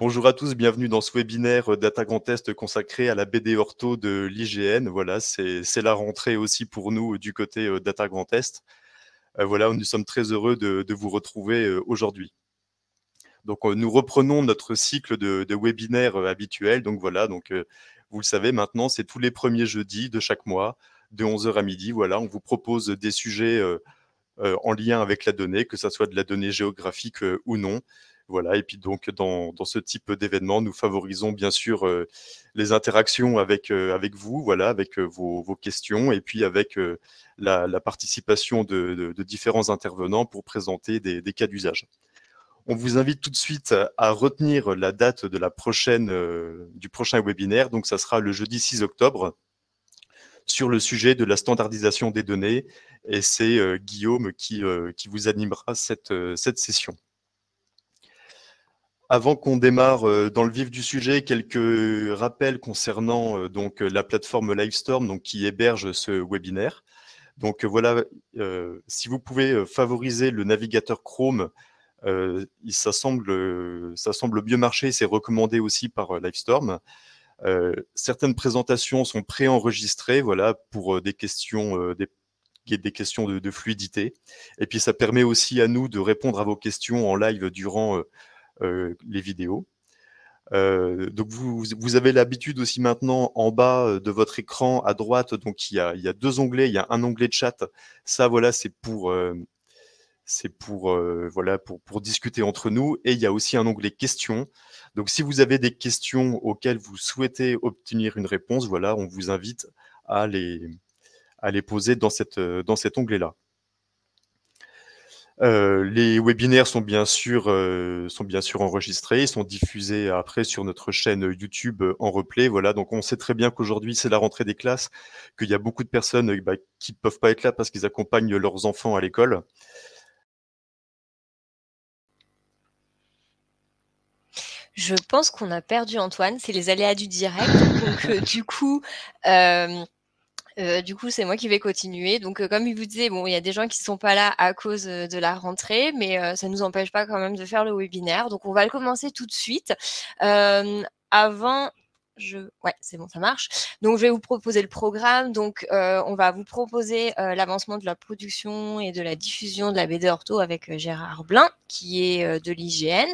Bonjour à tous, bienvenue dans ce webinaire Data Grand Test consacré à la BD Ortho de l'IGN. Voilà, c'est la rentrée aussi pour nous du côté Data Grand Test. Voilà, nous sommes très heureux de vous retrouver aujourd'hui. Donc, nous reprenons notre cycle de webinaires habituel. Donc voilà, vous le savez maintenant, c'est tous les premiers jeudis de chaque mois, de 11 h à midi. Voilà, on vous propose des sujets en lien avec la donnée, que ça soit de la donnée géographique ou non. Voilà, et puis donc dans ce type d'événement, nous favorisons bien sûr les interactions avec vous, voilà, avec vos questions, et puis avec la participation de différents intervenants pour présenter des cas d'usage. On vous invite tout de suite à retenir la date de du prochain webinaire, donc ça sera le jeudi 6 octobre, sur le sujet de la standardisation des données, et c'est Guillaume qui vous animera cette session. Avant qu'on démarre dans le vif du sujet, quelques rappels concernant la plateforme Livestorm qui héberge ce webinaire. Donc voilà, si vous pouvez favoriser le navigateur Chrome, ça semble bien marcher, c'est recommandé aussi par Livestorm. Certaines présentations sont préenregistrées, voilà, pour des questions de fluidité. Et puis ça permet aussi à nous de répondre à vos questions en live durant les vidéos. Donc vous avez l'habitude aussi maintenant, en bas de votre écran à droite, donc il y a deux onglets, il y a un onglet de chat. Ça, voilà, c'est pour discuter entre nous, et il y a aussi un onglet questions. Donc si vous avez des questions auxquelles vous souhaitez obtenir une réponse, voilà, on vous invite à les poser dans cet onglet-là. Les webinaires sont bien sûr enregistrés, ils sont diffusés après sur notre chaîne YouTube en replay. Voilà, donc on sait très bien qu'aujourd'hui c'est la rentrée des classes, qu'il y a beaucoup de personnes qui ne peuvent pas être là parce qu'ils accompagnent leurs enfants à l'école. Je pense qu'on a perdu Antoine, c'est les aléas du direct. Donc du coup, c'est moi qui vais continuer. Donc, comme il vous disait, bon, il y a des gens qui ne sont pas là à cause de la rentrée, mais ça ne nous empêche pas quand même de faire le webinaire. Donc, on va le commencer tout de suite. Ouais, c'est bon, ça marche. Donc, je vais vous proposer le programme. Donc, on va vous proposer l'avancement de la production et de la diffusion de la BD Ortho avec Gérard Blin, qui est de l'IGN.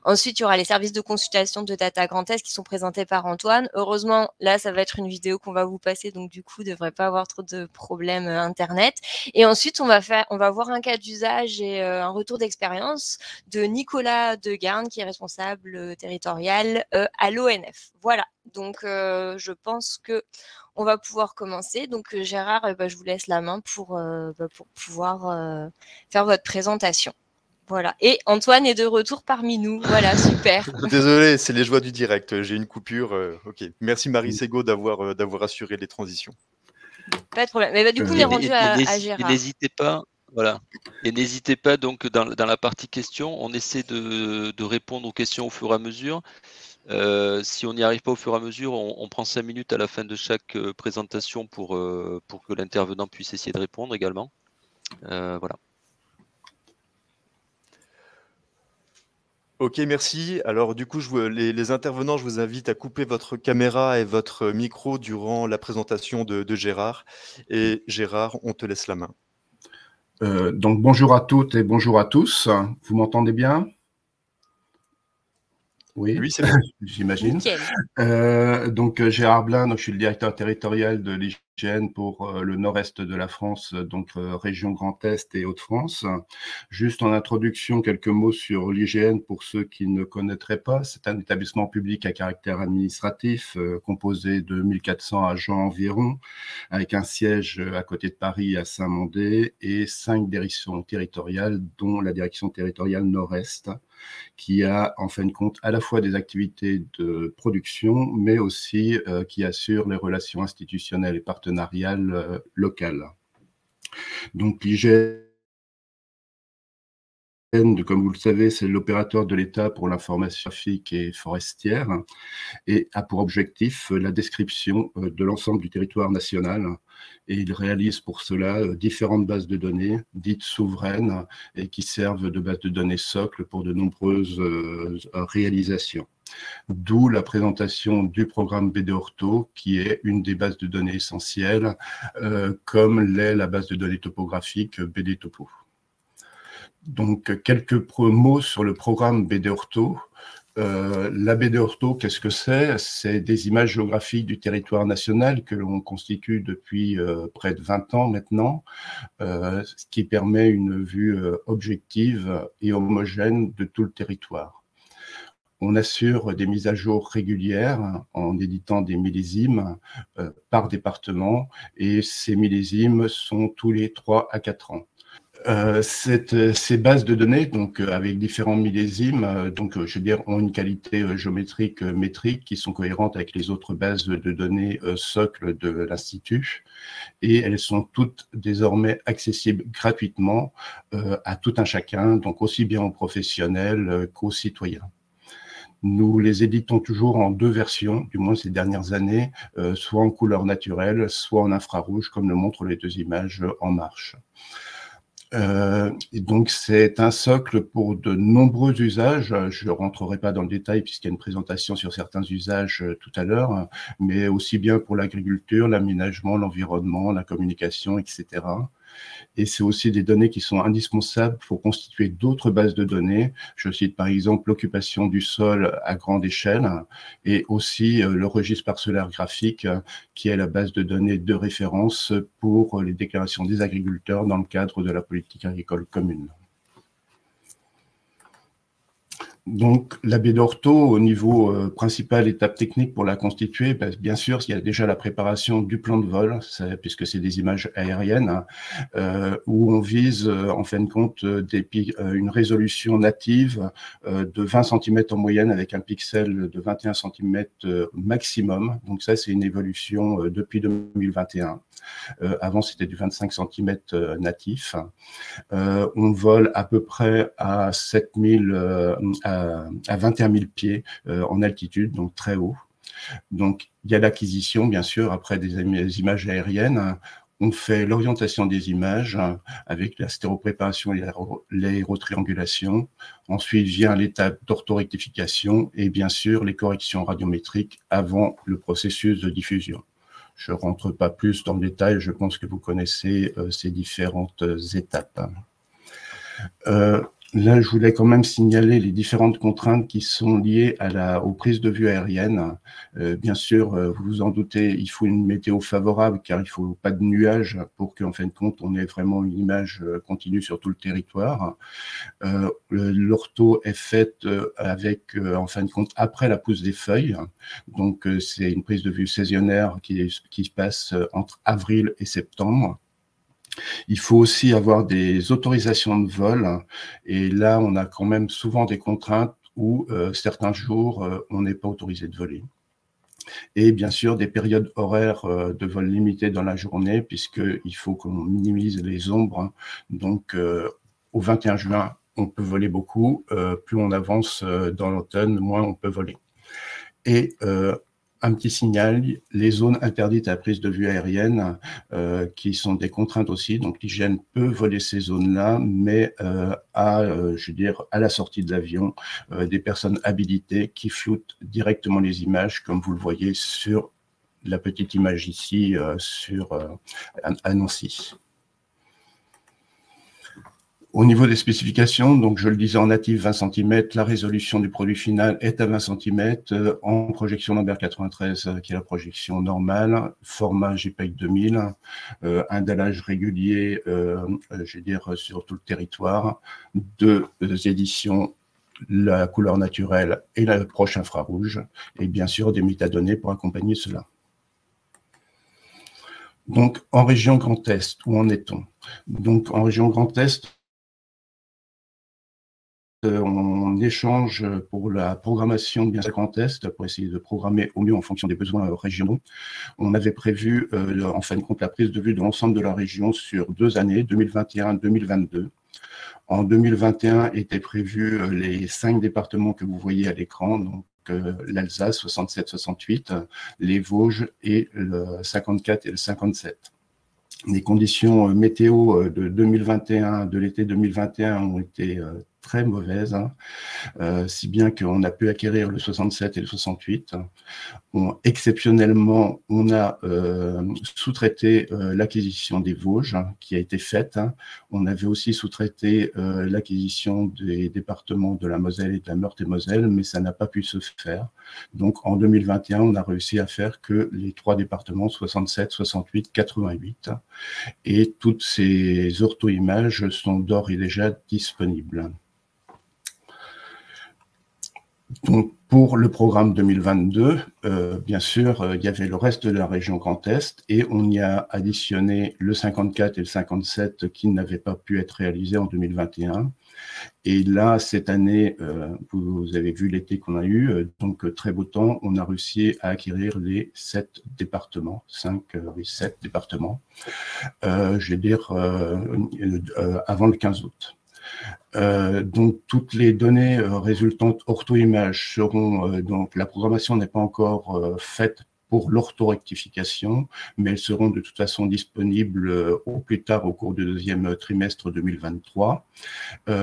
Ensuite, il y aura les services de consultation de Data Grand Test qui sont présentés par Antoine. Heureusement, là, ça va être une vidéo qu'on va vous passer, donc du coup, il ne devrait pas avoir trop de problèmes Internet. Et ensuite, on va voir un cas d'usage et un retour d'expérience de Nicolas Degarne, qui est responsable territorial à l'ONF. Voilà. Donc, je pense qu'on va pouvoir commencer. Donc, Gérard, je vous laisse la main pour pouvoir faire votre présentation. Voilà. Et Antoine est de retour parmi nous. Voilà, super. Désolé, c'est les joies du direct. J'ai une coupure. Ok. Merci Marie Ségaud d'avoir assuré les transitions. Pas de problème. Mais du coup, on est rendu à Gérard. Et n'hésitez pas. Voilà. Et n'hésitez pas, donc, dans la partie questions, on essaie de répondre aux questions au fur et à mesure. Si on n'y arrive pas au fur et à mesure, on prend 5 minutes à la fin de chaque présentation pour que l'intervenant puisse essayer de répondre également. Voilà. Ok, merci. Alors du coup, les intervenants, je vous invite à couper votre caméra et votre micro durant la présentation de Gérard. Et Gérard, on te laisse la main. Donc bonjour à toutes et bonjour à tous. Vous m'entendez bien ? Oui, c'est bon. J'imagine. Donc Gérard Blin, donc je suis le directeur territorial de l'IGN pour le nord-est de la France, donc région Grand Est et Hauts-de-France. Juste en introduction, quelques mots sur l'IGN pour ceux qui ne connaîtraient pas. C'est un établissement public à caractère administratif composé de 1400 agents environ, avec un siège à côté de Paris à Saint-Mandé et 5 directions territoriales, dont la direction territoriale Nord-Est, qui a en fin de compte à la fois des activités de production, mais aussi qui assure les relations institutionnelles et partenariales locales. Donc l'IGN, comme vous le savez, c'est l'opérateur de l'État pour l'information géographique et forestière et a pour objectif la description de l'ensemble du territoire national. Et il réalise pour cela différentes bases de données dites souveraines et qui servent de base de données socle pour de nombreuses réalisations. D'où la présentation du programme BD-Ortho, qui est une des bases de données essentielles, comme l'est la base de données topographique BD-Topo. Donc, quelques mots sur le programme BD-Ortho. La BD-Ortho, qu'est-ce que c'est? C'est des images géographiques du territoire national que l'on constitue depuis près de 20 ans maintenant, ce qui permet une vue objective et homogène de tout le territoire. On assure des mises à jour régulières en éditant des millésimes par département, et ces millésimes sont tous les 3 à 4 ans. Ces bases de données, donc avec différents millésimes, donc je veux dire, ont une qualité géométrique métrique qui sont cohérentes avec les autres bases de données socles de l'Institut, et elles sont toutes désormais accessibles gratuitement à tout un chacun, donc aussi bien aux professionnels qu'aux citoyens. Nous les éditons toujours en 2 versions, du moins ces dernières années, soit en couleur naturelle, soit en infrarouge, comme le montrent les 2 images en marche. Et donc, c'est un socle pour de nombreux usages. Je ne rentrerai pas dans le détail puisqu'il y a une présentation sur certains usages tout à l'heure, mais aussi bien pour l'agriculture, l'aménagement, l'environnement, la communication, etc. Et c'est aussi des données qui sont indispensables pour constituer d'autres bases de données. Je cite par exemple l'occupation du sol à grande échelle et aussi le registre parcellaire graphique qui est la base de données de référence pour les déclarations des agriculteurs dans le cadre de la politique agricole commune. Donc, la BD-Ortho, au niveau principal, étape technique pour la constituer, bien sûr, il y a déjà la préparation du plan de vol, puisque c'est des images aériennes, où on vise, en fin de compte, une résolution native de 20 cm en moyenne, avec un pixel de 21 cm maximum. Donc ça, c'est une évolution depuis 2021. Avant, c'était du 25 cm natif. On vole à peu près à 21 000 pieds en altitude, donc très haut. Donc, il y a l'acquisition, bien sûr, après des images aériennes. On fait l'orientation des images avec la stéréopréparation et l'aérotriangulation. Ensuite vient l'étape d'orthorectification et bien sûr les corrections radiométriques avant le processus de diffusion. Je ne rentre pas plus dans le détail, je pense que vous connaissez ces différentes étapes. Là, je voulais quand même signaler les différentes contraintes qui sont liées aux prises de vue aériennes. Bien sûr, vous vous en doutez, il faut une météo favorable car il ne faut pas de nuages pour qu'en fin de compte, on ait vraiment une image continue sur tout le territoire. L'ortho est faite avec, en fin de compte, après la pousse des feuilles. Donc, c'est une prise de vue saisonnière qui se passe entre avril et septembre. Il faut aussi avoir des autorisations de vol et là, on a quand même souvent des contraintes où certains jours, on n'est pas autorisé de voler. Et bien sûr, des périodes horaires de vol limitées dans la journée puisqu'il faut qu'on minimise les ombres. Donc, au 21 juin, on peut voler beaucoup. Plus on avance dans l'automne, moins on peut voler. Et un petit signal, les zones interdites à prise de vue aérienne, qui sont des contraintes aussi. Donc, l'hygiène peut voler ces zones-là, mais je veux dire, à la sortie de l'avion, des personnes habilitées qui floutent directement les images, comme vous le voyez sur la petite image ici, à Nancy. Au niveau des spécifications, donc je le disais en natif 20 cm, la résolution du produit final est à 20 cm, en projection Lambert 93 qui est la projection normale, format JPEG 2000, un dallage régulier, je veux dire, sur tout le territoire, 2 éditions, la couleur naturelle et l'approche infrarouge, et bien sûr des métadonnées pour accompagner cela. Donc en région Grand Est, où en est-on? Donc en région Grand Est, on échange pour la programmation de Grand Est pour essayer de programmer au mieux en fonction des besoins régionaux. On avait prévu, en fin de compte, la prise de vue de l'ensemble de la région sur 2 années, 2021-2022. En 2021 étaient prévus les 5 départements que vous voyez à l'écran, donc l'Alsace 67-68, les Vosges et le 54 et le 57. Les conditions météo de 2021, de l'été 2021 ont été très mauvaise, hein, si bien qu'on a pu acquérir le 67 et le 68. Exceptionnellement, on a sous-traité l'acquisition des Vosges, hein, qui a été faite. Hein. On avait aussi sous-traité l'acquisition des départements de la Moselle et de la Meurthe-et-Moselle, mais ça n'a pas pu se faire. Donc, en 2021, on a réussi à faire que les 3 départements, 67, 68, 88. Et toutes ces ortho-images sont d'ores et déjà disponibles. Donc, pour le programme 2022, bien sûr, il y avait le reste de la région Grand Est et on y a additionné le 54 et le 57 qui n'avaient pas pu être réalisés en 2021. Et là, cette année, vous avez vu l'été qu'on a eu, donc très beau temps, on a réussi à acquérir les 7 départements, 7 départements, je vais dire avant le 15 août. Donc, toutes les données résultantes ortho-images seront, donc la programmation n'est pas encore faite pour l'orthorectification, mais elles seront de toute façon disponibles au plus tard au cours du 2e trimestre 2023,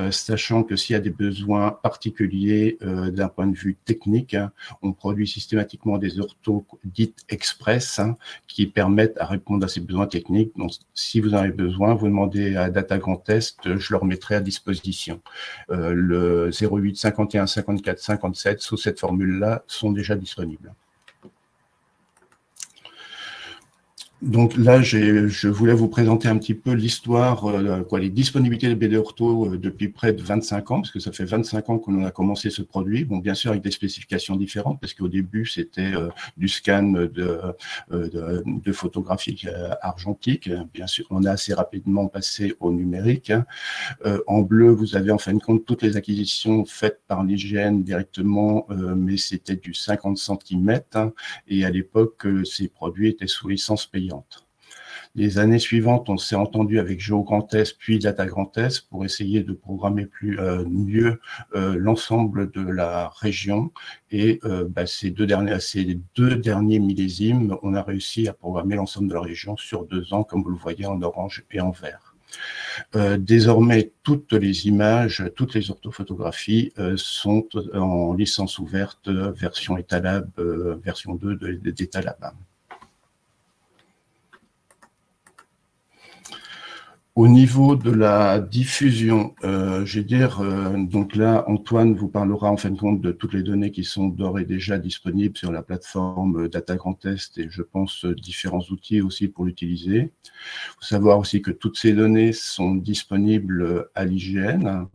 sachant que s'il y a des besoins particuliers d'un point de vue technique, hein, on produit systématiquement des orthos dites express hein, qui permettent à répondre à ces besoins techniques. Donc, si vous en avez besoin, vous demandez à Data Grand Test, je leur mettrai à disposition. Le 08 51 54 57 sous cette formule-là sont déjà disponibles. Donc là, je voulais vous présenter un petit peu l'histoire, les disponibilités de BD Ortho depuis près de 25 ans, parce que ça fait 25 ans qu'on a commencé ce produit. Bon, bien sûr, avec des spécifications différentes, parce qu'au début, c'était du scan de photographie argentique. Bien sûr, on a assez rapidement passé au numérique. En bleu, vous avez en fin de compte toutes les acquisitions faites par l'IGN directement, mais c'était du 50 cm. Hein, et à l'époque, ces produits étaient sous licence payante. Les années suivantes, on s'est entendu avec Géo Grand Est puis Data Grand Est pour essayer de programmer mieux l'ensemble de la région. Et ces deux derniers millésimes, on a réussi à programmer l'ensemble de la région sur 2 ans, comme vous le voyez en orange et en vert. Désormais, toutes les images, toutes les orthophotographies sont en licence ouverte, version Etalab, version 2 d'Etalab. Au niveau de la diffusion, je vais dire, donc là, Antoine vous parlera en fin de compte de toutes les données qui sont d'ores et déjà disponibles sur la plateforme Data Grand Est et je pense différents outils aussi pour l'utiliser. Il faut savoir aussi que toutes ces données sont disponibles à l'IGN.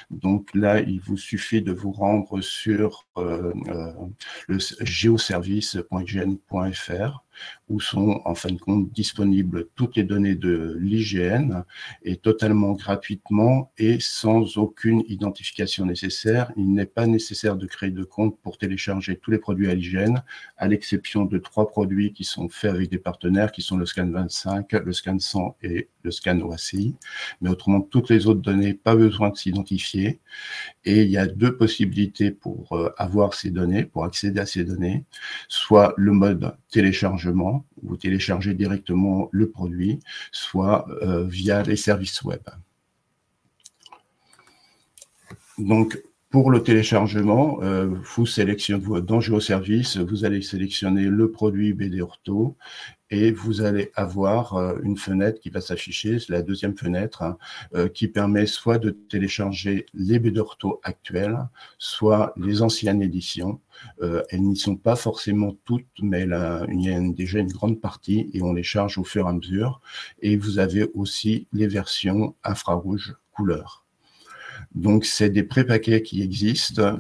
Donc là, il vous suffit de vous rendre sur le geoservice.ign.fr où sont en fin de compte disponibles toutes les données de l'IGN et totalement gratuitement et sans aucune identification nécessaire. Il n'est pas nécessaire de créer de compte pour télécharger tous les produits à l'IGN, à l'exception de 3 produits qui sont faits avec des partenaires qui sont le Scan 25, le Scan 100 et le Scan OACI. Mais autrement, toutes les autres données, pas besoin de s'identifier. Et il y a 2 possibilités pour avoir ces données, pour accéder à ces données, soit le mode téléchargement, vous téléchargez directement le produit, soit via les services web. Donc, pour le téléchargement, vous sélectionnez dans GeoService, vous allez sélectionner le produit BD Ortho et vous allez avoir une fenêtre qui va s'afficher, c'est la 2e fenêtre, hein, qui permet soit de télécharger les BD Ortho actuelles, soit les anciennes éditions. Elles n'y sont pas forcément toutes, mais il y a déjà une grande partie et on les charge au fur et à mesure. Et vous avez aussi les versions infrarouge couleur. Donc, c'est des pré-paquets qui existent.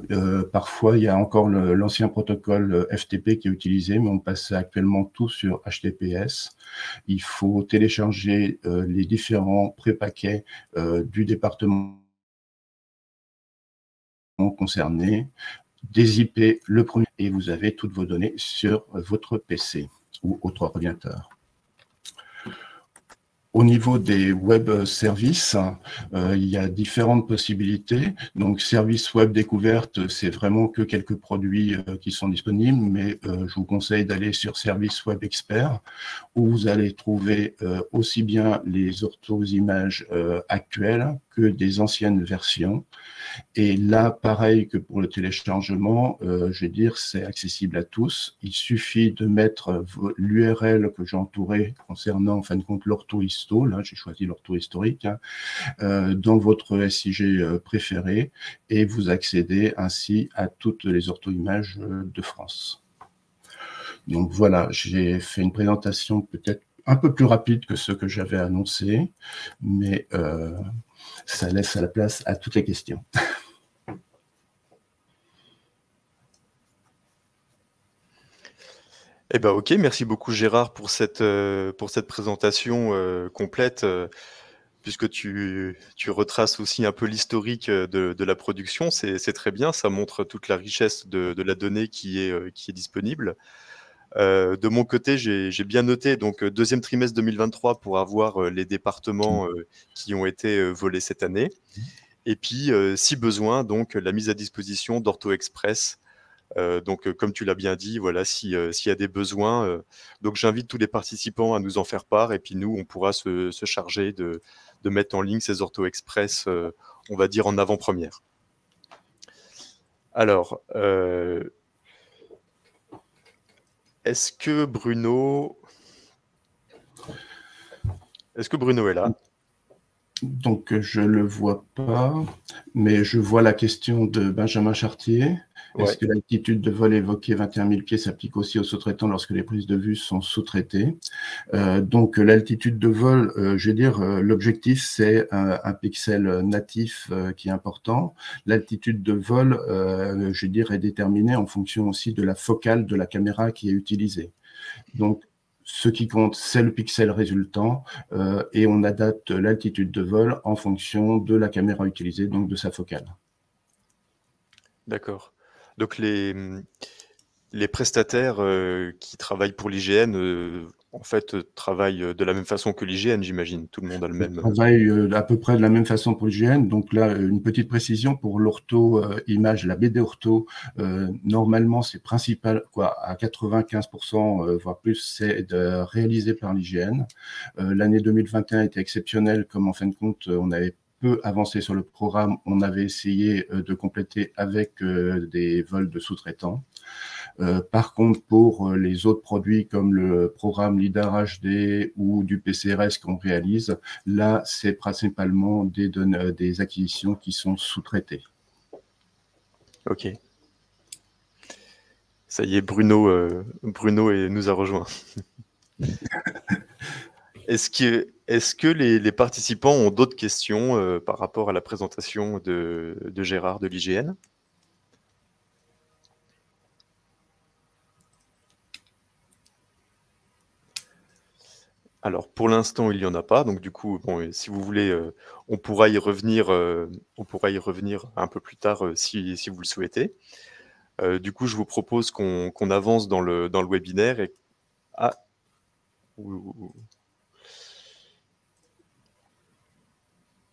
Parfois, il y a encore l'ancien protocole FTP qui est utilisé, mais on passe actuellement tout sur HTTPS. Il faut télécharger les différents pré-paquets du département concerné, dézipper le premier et vous avez toutes vos données sur votre PC ou autre ordinateur. Au niveau des web services, il y a différentes possibilités. Donc, service web découverte, c'est vraiment que quelques produits qui sont disponibles, mais je vous conseille d'aller sur Service Web Expert, où vous allez trouver aussi bien les orthos images actuelles que des anciennes versions. Et là, pareil que pour le téléchargement, je veux dire, c'est accessible à tous. Il suffit de mettre l'URL que j'ai entouré concernant, en fin de compte, l'ortho-histo, là j'ai choisi l'ortho-historique, hein, dans votre SIG préféré, et vous accédez ainsi à toutes les ortho-images de France. Donc voilà, j'ai fait une présentation peut-être un peu plus rapide que ce que j'avais annoncé, mais ça laisse la place à toutes les questions. Eh ben, ok, merci beaucoup Gérard pour cette présentation complète, puisque tu retraces aussi un peu l'historique de la production. C'est très bien, ça montre toute la richesse de la donnée qui est disponible. De mon côté, j'ai bien noté donc deuxième trimestre 2023 pour avoir les départements qui ont été volés cette année. Et puis, si besoin, donc la mise à disposition d'Ortho Express. Donc, comme tu l'as bien dit, voilà, s'il y a des besoins, donc j'invite tous les participants à nous en faire part, et puis nous, on pourra se charger de mettre en ligne ces Ortho Express, on va dire en avant-première. Alors, est-ce que Bruno est là? Donc, je ne le vois pas, mais je vois la question de Benjamin Chartier. Ouais. Est-ce que l'altitude de vol évoquée 21 000 pieds s'applique aussi aux sous-traitants lorsque les prises de vue sont sous-traitées? Donc, l'altitude de vol, je veux dire, l'objectif, c'est un pixel natif qui est important. L'altitude de vol, je veux dire, est déterminée en fonction aussi de la focale de la caméra qui est utilisée. Donc, ce qui compte, c'est le pixel résultant et on adapte l'altitude de vol en fonction de la caméra utilisée, donc de sa focale. D'accord. Donc les prestataires qui travaillent pour l'IGN, en fait, travaillent de la même façon que l'IGN, j'imagine. Tout le monde a le même... Ils travaillent à peu près de la même façon pour l'IGN. Donc là, une petite précision pour l'ortho-image, la BD ortho, normalement, c'est principal, à 95%, voire plus, c'est réalisé par l'IGN. L'année 2021 était exceptionnelle, comme en fin de compte, on avait peu avancé sur le programme, on avait essayé de compléter avec des vols de sous-traitants. Par contre, pour les autres produits comme le programme LIDAR HD ou du PCRS qu'on réalise, là, c'est principalement des acquisitions qui sont sous-traitées. Ok. Ça y est, Bruno nous a rejoint. Est-ce que les participants ont d'autres questions par rapport à la présentation de Gérard de l'IGN? Alors, pour l'instant, il n'y en a pas. Donc, du coup, bon, si vous voulez, on pourra y revenir un peu plus tard si vous le souhaitez. Du coup, je vous propose qu'on avance dans le webinaire. Et... Ah.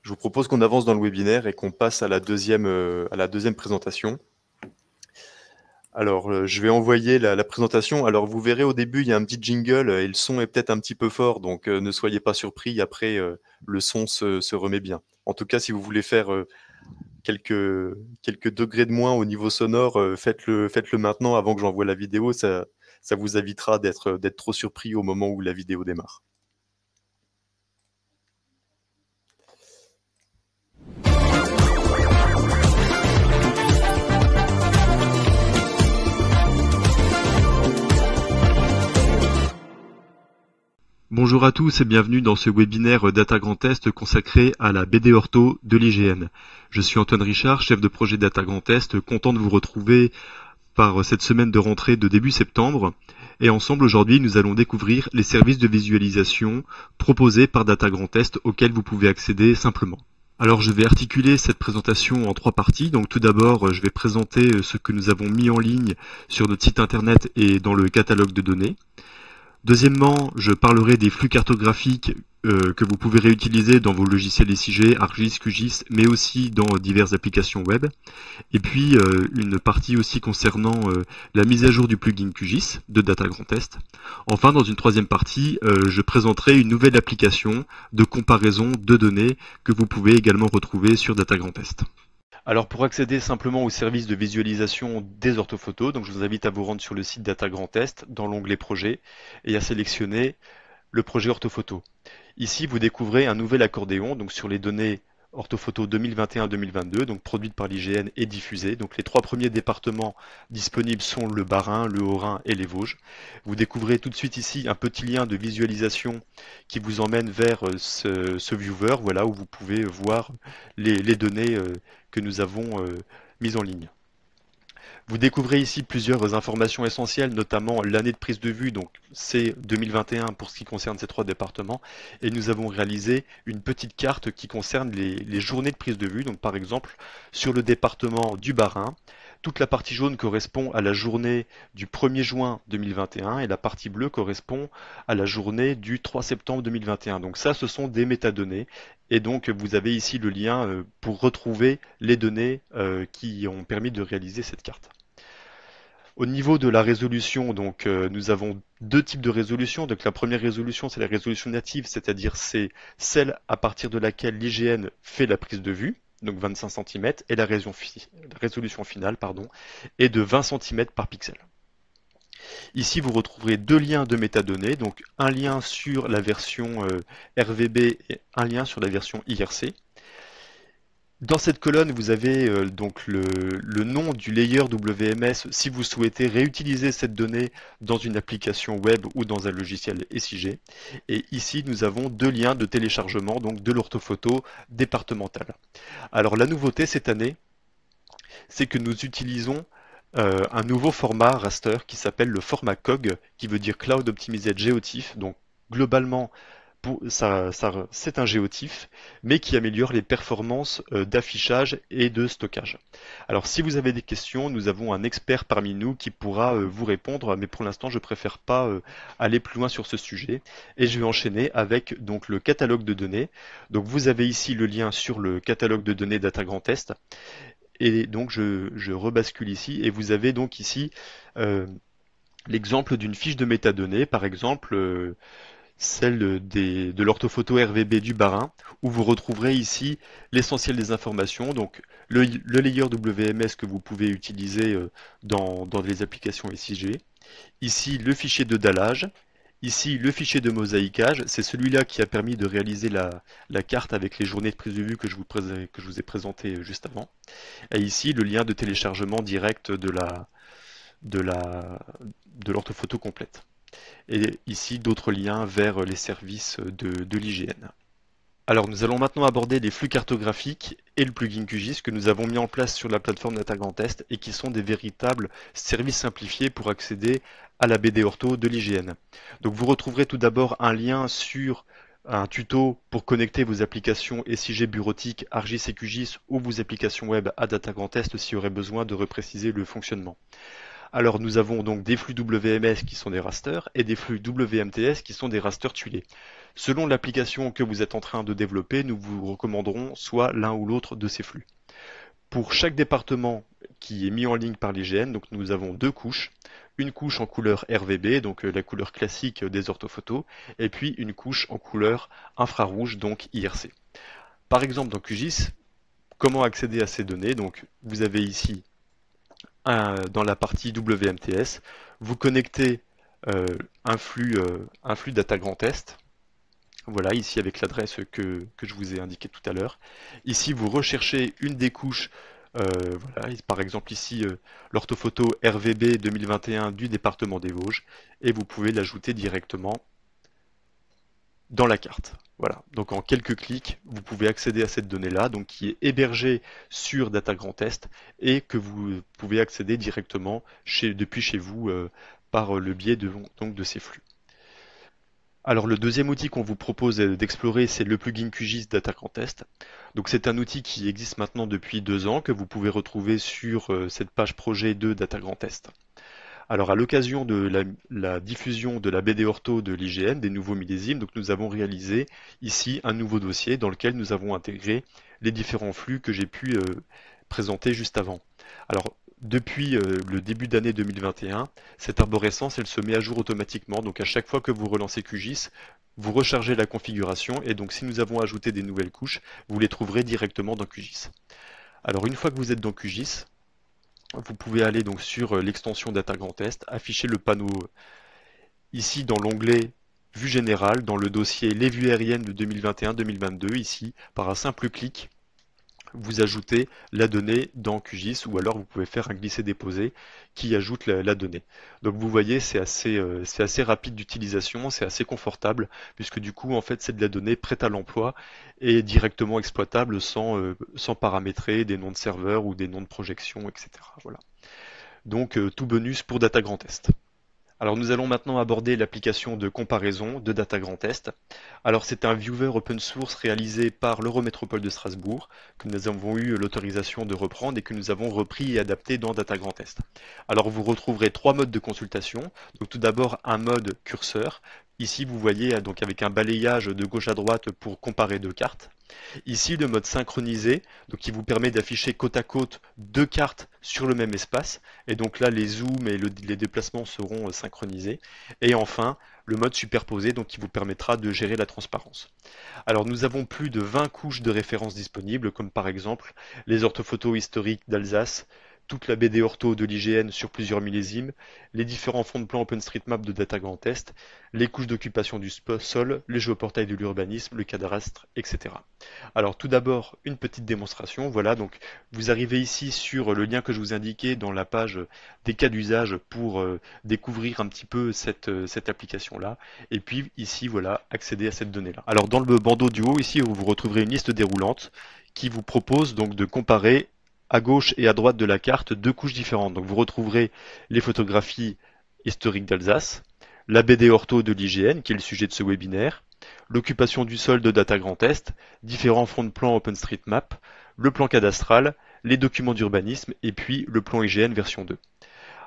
Je vous propose qu'on avance dans le webinaire et qu'on passe à la deuxième présentation. Alors, je vais envoyer la présentation. Alors, vous verrez au début, il y a un petit jingle et le son est peut-être un petit peu fort, donc ne soyez pas surpris. Après, le son se remet bien. En tout cas, si vous voulez faire quelques degrés de moins au niveau sonore, faites-le maintenant avant que j'envoie la vidéo. Ça vous évitera d'être trop surpris au moment où la vidéo démarre. Bonjour à tous et bienvenue dans ce webinaire Data Grand Est consacré à la BD Ortho de l'IGN. Je suis Antoine Richard, chef de projet Data Grand Est, content de vous retrouver par cette semaine de rentrée de début septembre. Et ensemble aujourd'hui, nous allons découvrir les services de visualisation proposés par Data Grand Est auxquels vous pouvez accéder simplement. Alors je vais articuler cette présentation en 3 parties. Donc tout d'abord, je vais présenter ce que nous avons mis en ligne sur notre site internet et dans le catalogue de données. Deuxièmement, je parlerai des flux cartographiques que vous pouvez réutiliser dans vos logiciels SIG, ArcGIS, QGIS, mais aussi dans diverses applications web. Et puis une partie aussi concernant la mise à jour du plugin QGIS de Data Grand Test. Enfin, dans une troisième partie, je présenterai une nouvelle application de comparaison de données que vous pouvez également retrouver sur Data Grand Test. Alors pour accéder simplement au service de visualisation des orthophotos, donc je vous invite à vous rendre sur le site Data Grand Test dans l'onglet Projet et à sélectionner le projet orthophoto. Ici, vous découvrez un nouvel accordéon donc sur les données orthophoto 2021-2022, donc produite par l'IGN et diffusée. Donc les 3 premiers départements disponibles sont le Bas-Rhin, le Haut-Rhin et les Vosges. Vous découvrez tout de suite ici un petit lien de visualisation qui vous emmène vers ce viewer, voilà, où vous pouvez voir les données que nous avons mises en ligne. Vous découvrez ici plusieurs informations essentielles, notamment l'année de prise de vue, donc c'est 2021 pour ce qui concerne ces 3 départements, et nous avons réalisé une petite carte qui concerne les journées de prise de vue. Donc par exemple, sur le département du Bas-Rhin, toute la partie jaune correspond à la journée du 1er juin 2021 et la partie bleue correspond à la journée du 3 septembre 2021. Donc ça, ce sont des métadonnées. Et donc vous avez ici le lien pour retrouver les données qui ont permis de réaliser cette carte. Au niveau de la résolution, donc nous avons 2 types de résolution. Donc la première résolution, c'est la résolution native, c'est-à-dire c'est celle à partir de laquelle l'IGN fait la prise de vue, donc 25 cm, et la résolution finale est de 20 cm par pixel. Ici, vous retrouverez 2 liens de métadonnées, donc un lien sur la version RVB et un lien sur la version IRC. Dans cette colonne, vous avez donc le nom du layer WMS si vous souhaitez réutiliser cette donnée dans une application web ou dans un logiciel SIG. Et ici, nous avons 2 liens de téléchargement donc de l'orthophoto départementale. Alors la nouveauté cette année, c'est que nous utilisons un nouveau format raster qui s'appelle le format COG, qui veut dire Cloud Optimized GeoTIFF. Donc globalement, c'est un GeoTIFF, mais qui améliore les performances d'affichage et de stockage. Alors si vous avez des questions, nous avons un expert parmi nous qui pourra vous répondre, mais pour l'instant je préfère pas aller plus loin sur ce sujet. Et je vais enchaîner avec donc le catalogue de données. Donc vous avez ici le lien sur le catalogue de données Data Grand Test. Et donc je rebascule ici et vous avez donc ici l'exemple d'une fiche de métadonnées, par exemple celle de l'orthophoto RVB du Bas-Rhin, où vous retrouverez ici l'essentiel des informations, donc le layer WMS que vous pouvez utiliser dans les applications SIG, ici le fichier de dallage, ici le fichier de mosaïquage, c'est celui-là qui a permis de réaliser la carte avec les journées de prise de vue que je vous ai présenté juste avant, et ici le lien de téléchargement direct de l'orthophoto complète. Et ici d'autres liens vers les services de l'IGN. Alors nous allons maintenant aborder les flux cartographiques et le plugin QGIS que nous avons mis en place sur la plateforme Data Grand Test et qui sont des véritables services simplifiés pour accéder à la BD Ortho de l'IGN. Donc vous retrouverez tout d'abord un lien sur un tuto pour connecter vos applications SIG bureautiques, ArcGIS et QGIS ou vos applications web à Data Grand Test s'il y aurait besoin de repréciser le fonctionnement. Alors nous avons donc des flux WMS qui sont des rasters et des flux WMTS qui sont des rasters tuilés. Selon l'application que vous êtes en train de développer, nous vous recommanderons soit l'un ou l'autre de ces flux. Pour chaque département qui est mis en ligne par l'IGN, donc nous avons 2 couches. Une couche en couleur RVB, donc la couleur classique des orthophotos, et puis une couche en couleur infrarouge, donc IRC. Par exemple dans QGIS, comment accéder à ces données? Donc vous avez ici dans la partie WMTS, vous connectez un flux Data Grand Test. Voilà, ici avec l'adresse que je vous ai indiquée tout à l'heure. Ici, vous recherchez une des couches, voilà, par exemple ici l'orthophoto RVB 2021 du département des Vosges, et vous pouvez l'ajouter directement dans la carte. Voilà, donc en quelques clics, vous pouvez accéder à cette donnée-là, donc qui est hébergée sur Data Grand Test et que vous pouvez accéder directement depuis chez vous par le biais de ces flux. Alors le deuxième outil qu'on vous propose d'explorer, c'est le plugin QGIS Data Grand Test. Donc c'est un outil qui existe maintenant depuis 2 ans, que vous pouvez retrouver sur cette page projet de Data Grand Test. Alors à l'occasion de la diffusion de la BD Ortho de l'IGN, des nouveaux millésimes, donc nous avons réalisé ici un nouveau dossier dans lequel nous avons intégré les différents flux que j'ai pu présenter juste avant. Alors depuis le début d'année 2021, cette arborescence, elle se met à jour automatiquement. Donc à chaque fois que vous relancez QGIS, vous rechargez la configuration et donc si nous avons ajouté des nouvelles couches, vous les trouverez directement dans QGIS. Alors une fois que vous êtes dans QGIS, vous pouvez aller donc sur l'extension Data Grand Est, afficher le panneau ici dans l'onglet Vue générale, dans le dossier Les vues aériennes de 2021-2022, ici, par un simple clic, vous ajoutez la donnée dans QGIS ou alors vous pouvez faire un glisser-déposer qui ajoute la donnée. Donc vous voyez, c'est assez rapide d'utilisation, c'est assez confortable puisque du coup en fait c'est de la donnée prête à l'emploi et directement exploitable sans paramétrer des noms de serveurs ou des noms de projection, etc. Voilà. Donc tout bonus pour Data Grand Est. Alors nous allons maintenant aborder l'application de comparaison de Data Grand Est. Alors c'est un viewer open source réalisé par l'Eurométropole de Strasbourg que nous avons eu l'autorisation de reprendre et que nous avons repris et adapté dans Data Grand Est. Alors vous retrouverez 3 modes de consultation. Donc tout d'abord un mode curseur. Ici vous voyez donc avec un balayage de gauche à droite pour comparer 2 cartes. Ici le mode synchronisé, donc qui vous permet d'afficher côte à côte 2 cartes sur le même espace, et donc là les zooms et les déplacements seront synchronisés. Et enfin le mode superposé, donc qui vous permettra de gérer la transparence. Alors nous avons plus de 20 couches de références disponibles, comme par exemple les orthophotos historiques d'Alsace, toute la BD Ortho de l'IGN sur plusieurs millésimes, les différents fonds de plan OpenStreetMap de Data Grand Est, les couches d'occupation du sol, les géoportails de l'urbanisme, le cadastre, etc. Alors tout d'abord, une petite démonstration. Voilà, donc vous arrivez ici sur le lien que je vous indiquais dans la page des cas d'usage pour découvrir un petit peu cette application-là. Et puis ici, voilà, accéder à cette donnée-là. Alors dans le bandeau du haut, ici, vous retrouverez une liste déroulante qui vous propose donc de comparer à gauche et à droite de la carte 2 couches différentes. Donc vous retrouverez les photographies historiques d'Alsace, la BD Ortho de l'IGN, qui est le sujet de ce webinaire, l'occupation du sol de Data Grand Est, différents fonds de plan OpenStreetMap, le plan cadastral, les documents d'urbanisme et puis le plan IGN version 2.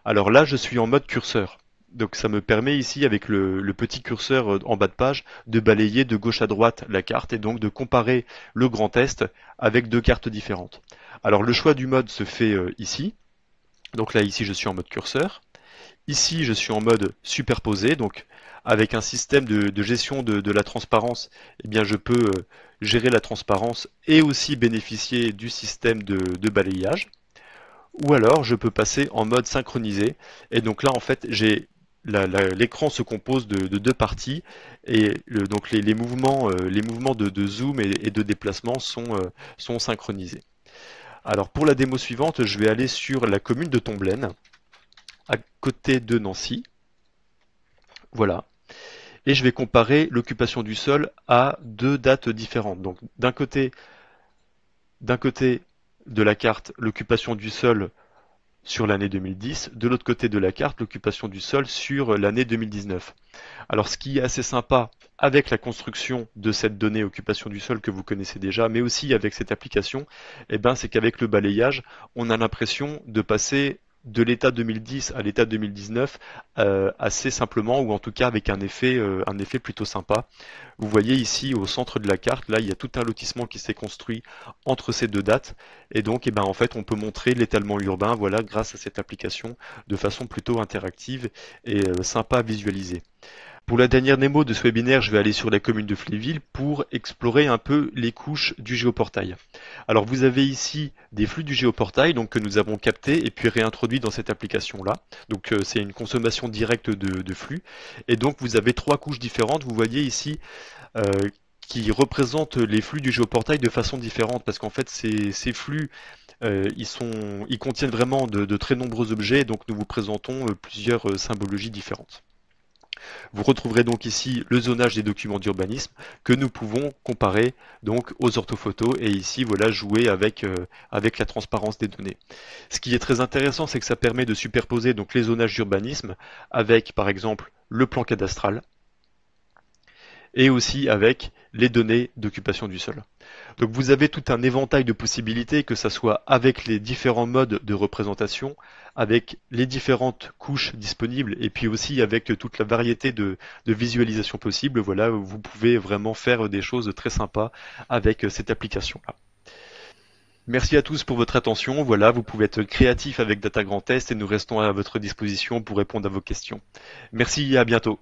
Alors là, je suis en mode curseur. Donc ça me permet ici, avec le petit curseur en bas de page, de balayer de gauche à droite la carte et donc de comparer le Grand Est avec 2 cartes différentes. Alors le choix du mode se fait ici. Donc là, ici, je suis en mode curseur. Ici, je suis en mode superposé. Donc avec un système de gestion de la transparence, eh bien, je peux gérer la transparence et aussi bénéficier du système de balayage. Ou alors, je peux passer en mode synchronisé. Et donc là, en fait, l'écran se compose de 2 parties et donc les mouvements de zoom et de déplacement sont synchronisés. Alors pour la démo suivante, je vais aller sur la commune de Tomblaine, à côté de Nancy. Voilà. Et je vais comparer l'occupation du sol à 2 dates différentes. Donc d'un côté de la carte, l'occupation du sol sur l'année 2010, de l'autre côté de la carte, l'occupation du sol sur l'année 2019. Alors ce qui est assez sympa avec la construction de cette donnée occupation du sol que vous connaissez déjà, mais aussi avec cette application, eh ben, c'est qu'avec le balayage, on a l'impression de passer de l'état 2010 à l'état 2019 assez simplement, ou en tout cas avec un effet plutôt sympa. Vous voyez ici au centre de la carte, là il y a tout un lotissement qui s'est construit entre ces 2 dates, et donc eh ben, en fait on peut montrer l'étalement urbain, voilà, grâce à cette application de façon plutôt interactive et sympa à visualiser. Pour la dernière démo de ce webinaire, je vais aller sur la commune de Fléville pour explorer un peu les couches du géoportail. Alors vous avez ici des flux du géoportail donc, que nous avons captés et puis réintroduits dans cette application-là. Donc c'est une consommation directe de flux. Et donc vous avez 3 couches différentes. Vous voyez ici qui représentent les flux du géoportail de façon différente parce qu'en fait ces flux ils contiennent vraiment de très nombreux objets. Donc nous vous présentons plusieurs symbologies différentes. Vous retrouverez donc ici le zonage des documents d'urbanisme que nous pouvons comparer donc aux orthophotos et ici voilà jouer avec la transparence des données. Ce qui est très intéressant, c'est que ça permet de superposer donc les zonages d'urbanisme avec par exemple le plan cadastral et aussi avec les données d'occupation du sol. Donc vous avez tout un éventail de possibilités, que ce soit avec les différents modes de représentation, avec les différentes couches disponibles, et puis aussi avec toute la variété de visualisation possible. Voilà, vous pouvez vraiment faire des choses très sympas avec cette application-là. Merci à tous pour votre attention. Voilà, vous pouvez être créatifs avec Data Grand Test et nous restons à votre disposition pour répondre à vos questions. Merci et à bientôt.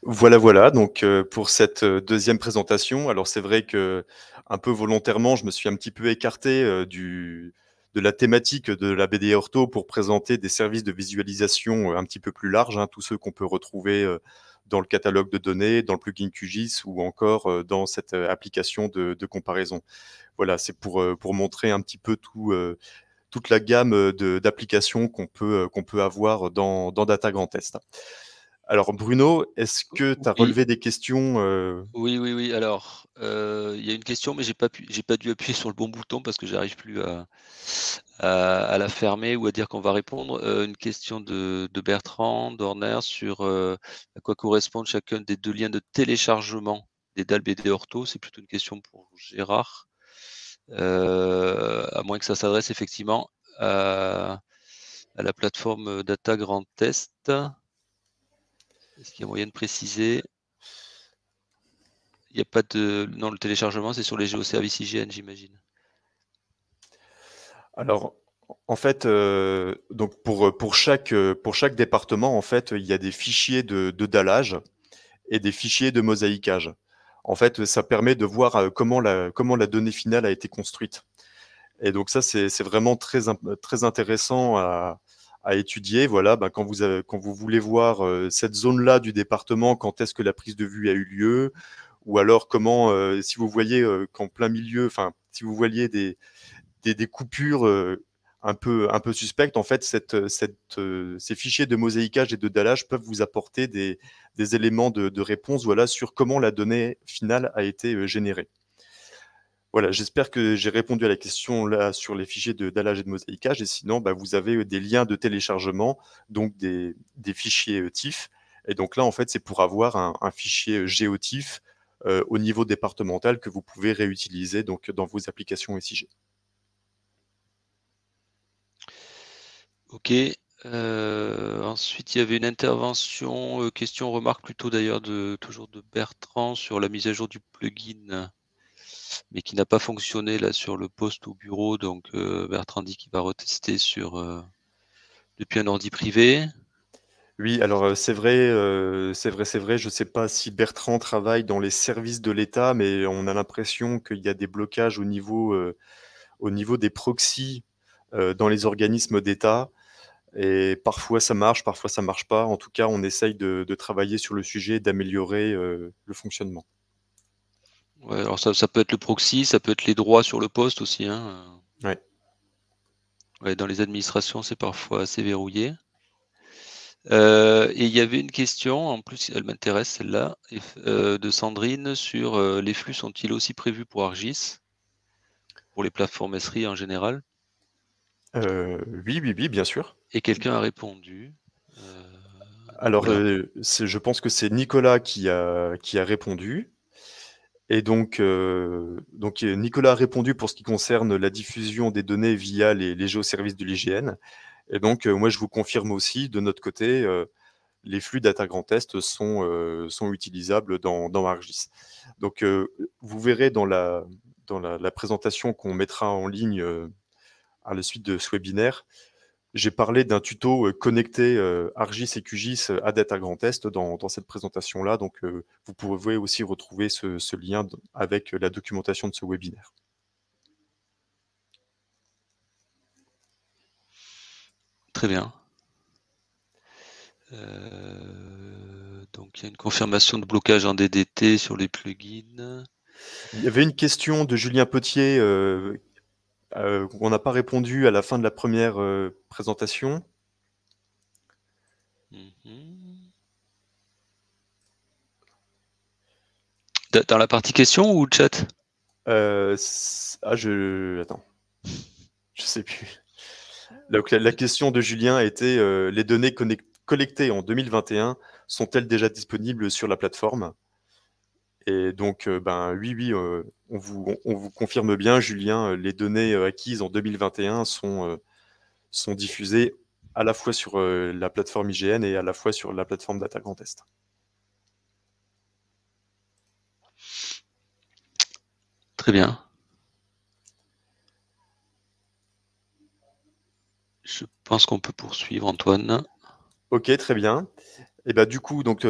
Voilà, donc pour cette deuxième présentation. Alors c'est vrai que un peu volontairement, je me suis un petit peu écarté de la thématique de la BD Ortho pour présenter des services de visualisation un petit peu plus larges, hein, tous ceux qu'on peut retrouver dans le catalogue de données, dans le plugin QGIS ou encore dans cette application de comparaison. Voilà, c'est pour montrer un petit peu toute la gamme d'applications qu'on peut avoir dans Data Grand Test. Alors Bruno, est-ce que tu as relevé des questions Oui. Alors, il y a une question, mais j'ai pas dû appuyer sur le bon bouton parce que j'arrive plus à la fermer ou à dire qu'on va répondre. Une question de Bertrand Dorner sur à quoi correspondent chacun des deux liens de téléchargement des dalles BD Ortho. C'est plutôt une question pour Gérard, à moins que ça s'adresse effectivement à la plateforme Data Grand Test. Est-ce qu'il y a moyen de préciser? Il n'y a pas de... Non, le téléchargement, c'est sur les géoservices IGN, j'imagine. Alors, en fait, donc pour chaque département, en fait, il y a des fichiers de dallage et des fichiers de mosaïquage. En fait, ça permet de voir comment la donnée finale a été construite. Et donc ça, c'est vraiment très intéressant à étudier. Voilà, quand vous voulez voir cette zone-là du département, quand est-ce que la prise de vue a eu lieu, ou alors comment, si vous voyez qu'en plein milieu, enfin, si vous voyez des coupures un peu suspectes, en fait, ces fichiers de mosaïquage et de dallage peuvent vous apporter des éléments de réponse, voilà, sur comment la donnée finale a été générée. Voilà, j'espère que j'ai répondu à la question là sur les fichiers de dallage et de mosaïquage. Et sinon, vous avez des liens de téléchargement, donc des fichiers TIFF. Et donc là, en fait, c'est pour avoir un fichier GeoTIFF au niveau départemental que vous pouvez réutiliser donc, dans vos applications SIG. Ok. Ensuite, il y avait une intervention, question, remarque plutôt d'ailleurs toujours de Bertrand sur la mise à jour du plugin, mais qui n'a pas fonctionné là sur le poste au bureau. Donc Bertrand dit qu'il va retester depuis un ordi privé. Oui, alors c'est vrai. Je ne sais pas si Bertrand travaille dans les services de l'État, mais on a l'impression qu'il y a des blocages au niveau des proxys dans les organismes d'État. Et parfois ça marche, parfois ça marche pas. En tout cas, on essaye de travailler sur le sujet, d'améliorer le fonctionnement. Ouais, alors ça peut être le proxy, ça peut être les droits sur le poste aussi, hein. Ouais. Ouais, dans les administrations, c'est parfois assez verrouillé. Et il y avait une question, en plus elle m'intéresse celle-là, de Sandrine sur les flux sont-ils aussi prévus pour ArcGIS, pour les plateformes SRI en général? Oui, bien sûr. Et quelqu'un a répondu. Alors, voilà. je pense que c'est Nicolas qui a répondu. Et donc Nicolas a répondu pour ce qui concerne la diffusion des données via les géoservices de l'IGN. Et donc, moi, je vous confirme aussi, de notre côté, les flux Data Grand Test sont utilisables dans ArcGIS. Donc, vous verrez dans la présentation qu'on mettra en ligne à la suite de ce webinaire, j'ai parlé d'un tuto connecté ArcGIS et QGIS à Data Grand Test dans cette présentation-là. Donc, vous pouvez aussi retrouver ce lien avec la documentation de ce webinaire. Très bien. Donc, il y a une confirmation de blocage en DDT sur les plugins. Il y avait une question de Julien Potier qu'on n'a pas répondu à la fin de la première présentation. Dans la partie question ou chat? Attends. Je sais plus. Donc, la question de Julien était les données collectées en 2021 sont-elles déjà disponibles sur la plateforme? Et donc, oui, on vous confirme bien, Julien, les données acquises en 2021 sont diffusées à la fois sur la plateforme IGN et à la fois sur la plateforme Data Grand Est. Très bien. Je pense qu'on peut poursuivre, Antoine. Ok, très bien. Et bah, du coup, donc